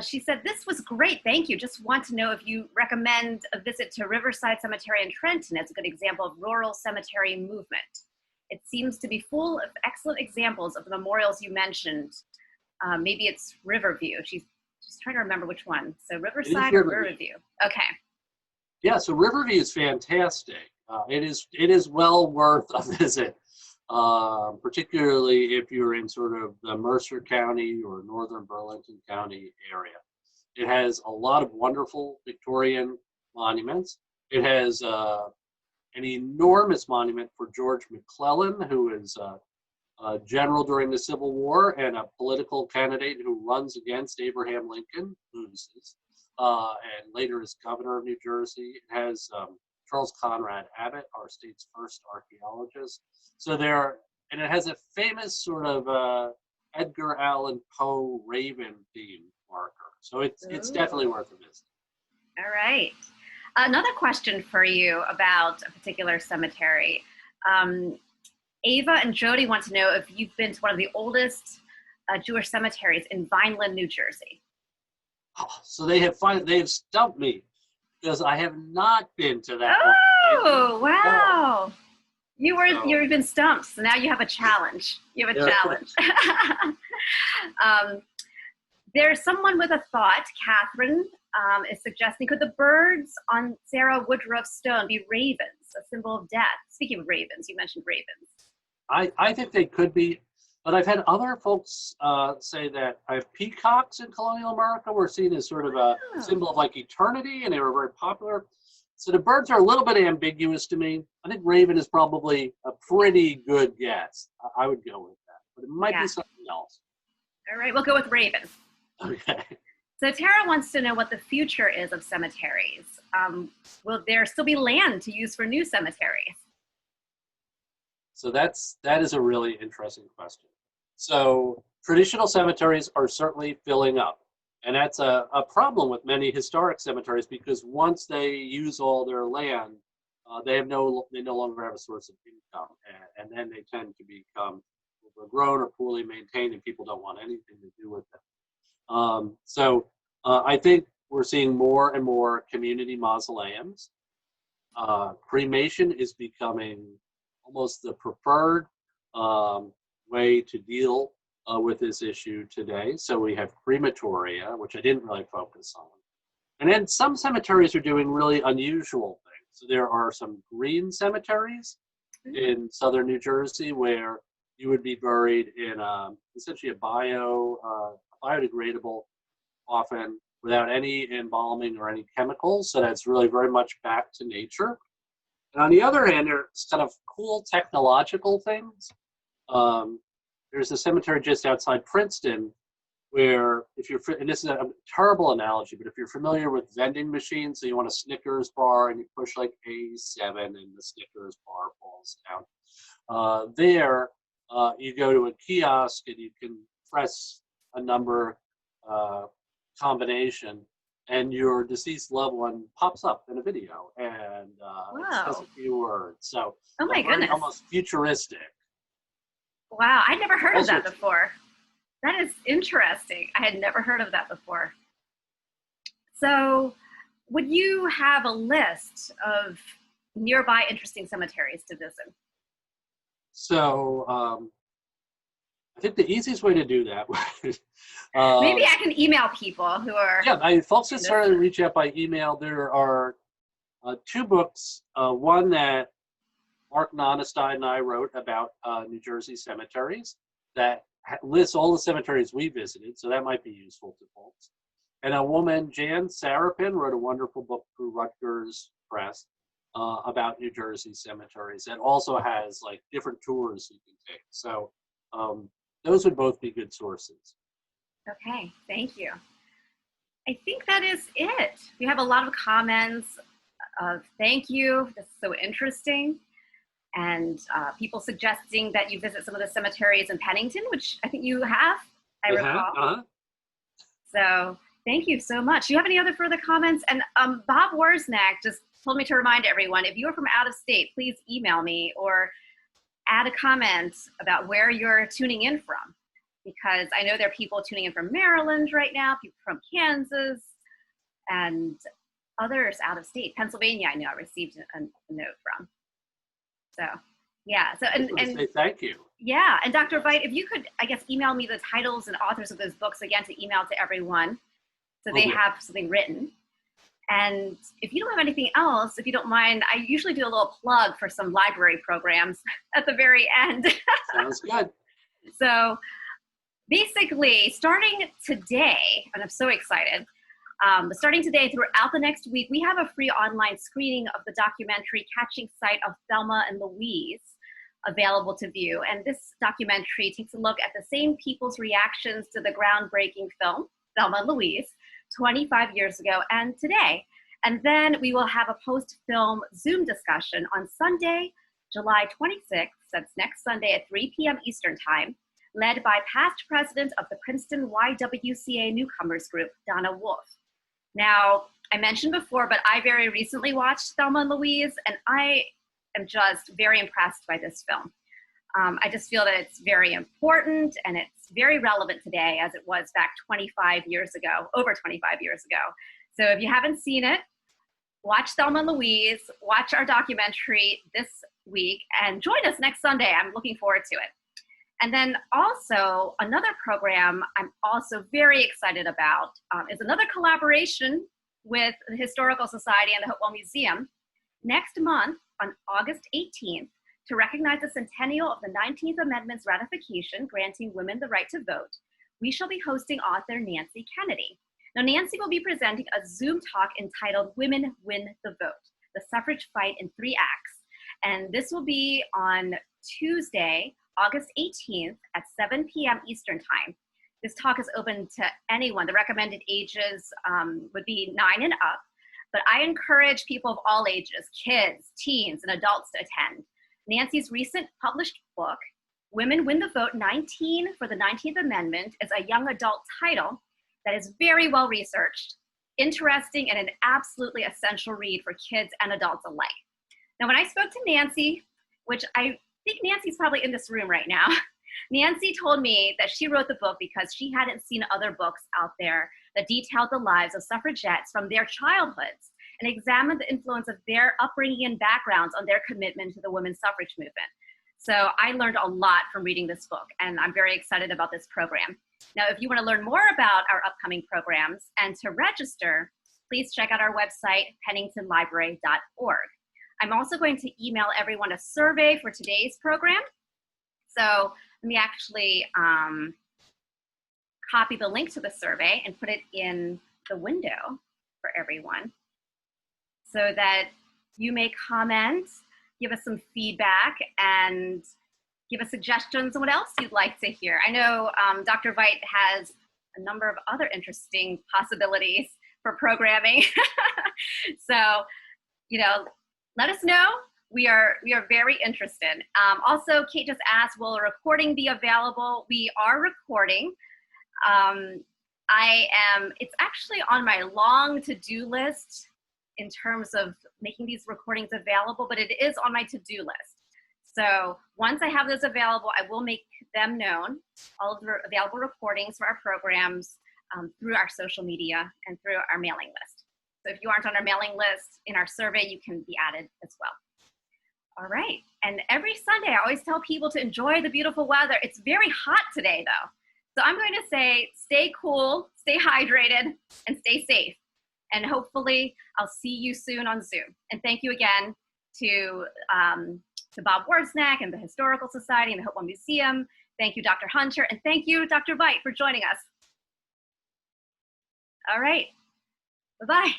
she said, this was great, thank you. Just want to know if you recommend a visit to Riverside Cemetery in Trenton as a good example of rural cemetery movement. It seems to be full of excellent examples of the memorials you mentioned. Maybe it's Riverview. She's trying to remember which one. So Riverside or Riverview? Okay. Yeah, so Riverview is fantastic. It is well worth a visit, particularly if you're in sort of the Mercer County or northern Burlington County area. It has a lot of wonderful Victorian monuments. It has an enormous monument for George McClellan, who is a general during the Civil War and a political candidate who runs against Abraham Lincoln, loses, and later is governor of New Jersey. It has Charles Conrad Abbott, our state's first archaeologist. So and it has a famous sort of Edgar Allan Poe Raven theme marker. So it's definitely worth a visit. All right. Another question for you about a particular cemetery. Ava and Jody want to know if you've been to one of the oldest Jewish cemeteries in Vineland, New Jersey. Oh, so they have stumped me because I have not been to that one. Oh, wow. You've been stumped, so now you have a challenge. Challenge. There's someone with a thought. Catherine is suggesting, could the birds on Sarah Woodruff's stone be ravens, a symbol of death? Speaking of ravens, you mentioned ravens. I think they could be, but I've had other folks say that I have peacocks in colonial America were seen as sort of a symbol of like eternity, and they were very popular. So the birds are a little bit ambiguous to me. I think raven is probably a pretty good guess. I would go with that, but it might be something else. All right, we'll go with raven. Okay. So Tara wants to know what the future is of cemeteries. Will there still be land to use for new cemeteries? So that is a really interesting question. So traditional cemeteries are certainly filling up. And that's a problem with many historic cemeteries because once they use all their land, they no longer have a source of income. And then they tend to become overgrown or poorly maintained and people don't want anything to do with them. So I think we're seeing more and more community mausoleums. Cremation is becoming almost the preferred way to deal with this issue today. So we have crematoria, which I didn't really focus on. And then some cemeteries are doing really unusual things. So there are some green cemeteries in southern New Jersey where you would be buried in essentially a biodegradable coffin without any embalming or any chemicals. So that's really very much back to nature. And on the other hand, there's kind of cool technological things. There's a cemetery just outside Princeton where and this is a terrible analogy, but if you're familiar with vending machines, so you want a Snickers bar and you push like A7 and the Snickers bar falls down. You go to a kiosk and you can press a number combination and your deceased loved one pops up in a video and it says a few words. So my goodness, almost futuristic. Wow, I'd never heard of that before. That is interesting. I had never heard of that before. So would you have a list of nearby interesting cemeteries to visit? So I think the easiest way to do that was maybe I can email people who are... Yeah, folks can certainly reach out by email. There are two books, one that Mark Nonestein and I wrote about New Jersey cemeteries that lists all the cemeteries we visited, so that might be useful to folks. And a woman, Jan Sarapin, wrote a wonderful book through Rutgers Press about New Jersey cemeteries that also has like different tours you can take. So those would both be good sources. Okay, thank you. I think that is it. We have a lot of comments of thank you, this is so interesting, and people suggesting that you visit some of the cemeteries in Pennington, which I think you have, I recall. So thank you so much. Do you have any other further comments? And Bob Worsnack just told me to remind everyone, if you're from out of state, please email me or add a comment about where you're tuning in from, because I know there are people tuning in from Maryland right now, people from Kansas, and others out of state. Pennsylvania, I know I received a note from. So, yeah. So, and say thank you. Yeah, and Dr. Veit, if you could, I guess, email me the titles and authors of those books again to email to everyone, so they have something written. And if you don't have anything else, if you don't mind, I usually do a little plug for some library programs at the very end. Sounds good. So basically, starting today, and I'm so excited, starting today throughout the next week, we have a free online screening of the documentary Catching Sight of Thelma and Louise available to view. And this documentary takes a look at the same people's reactions to the groundbreaking film, Thelma and Louise, 25 years ago and today. And then we will have a post-film Zoom discussion on Sunday, July 26th, that's next Sunday at 3 p.m. Eastern Time, led by past president of the Princeton YWCA Newcomers Group, Donna Wolf. Now, I mentioned before, but I very recently watched Thelma and Louise, and I am just very impressed by this film. I just feel that it's very important and it's very relevant today as it was back 25 years ago, over 25 years ago. So if you haven't seen it, watch Thelma and Louise, watch our documentary this week, and join us next Sunday. I'm looking forward to it. And then also another program I'm also very excited about is another collaboration with the Historical Society and the Hopewell Museum. Next month on August 18th, to recognize the centennial of the 19th Amendment's ratification granting women the right to vote, we shall be hosting author Nancy Kennedy. Now, Nancy will be presenting a Zoom talk entitled Women Win the Vote, the Suffrage Fight in 3 Acts. And this will be on Tuesday, August 18th at 7 p.m. Eastern Time. This talk is open to anyone. The recommended ages would be 9 and up, but I encourage people of all ages, kids, teens, and adults to attend. Nancy's recent published book, Women Win the Vote, 19 for the 19th Amendment, is a young adult title that is very well researched, interesting, and an absolutely essential read for kids and adults alike. Now, when I spoke to Nancy, which I think Nancy's probably in this room right now, Nancy told me that she wrote the book because she hadn't seen other books out there that detailed the lives of suffragettes from their childhoods and examined the influence of their upbringing and backgrounds on their commitment to the women's suffrage movement. So I learned a lot from reading this book, and I'm very excited about this program. Now, if you want to learn more about our upcoming programs and to register, please check out our website, penningtonlibrary.org. I'm also going to email everyone a survey for today's program. So let me actually copy the link to the survey and put it in the window for everyone so that you may comment, give us some feedback, and give us suggestions on what else you'd like to hear. I know Dr. Veit has a number of other interesting possibilities for programming. So, you know, let us know. We are very interested. Also, Kate just asked, will a recording be available? We are recording. It's actually on my long to-do list in terms of making these recordings available, but it is on my to-do list. So once I have those available, I will make them known, all of the available recordings for our programs through our social media and through our mailing list. So if you aren't on our mailing list, in our survey, you can be added as well. All right, and every Sunday, I always tell people to enjoy the beautiful weather. It's very hot today, though. So I'm going to say, stay cool, stay hydrated, and stay safe. And hopefully, I'll see you soon on Zoom. And thank you again to Bob Worsnack and the Historical Society and the Hopewell Museum. Thank you, Dr. Hunter, and thank you, Dr. Veit, for joining us. All right. Bye-bye.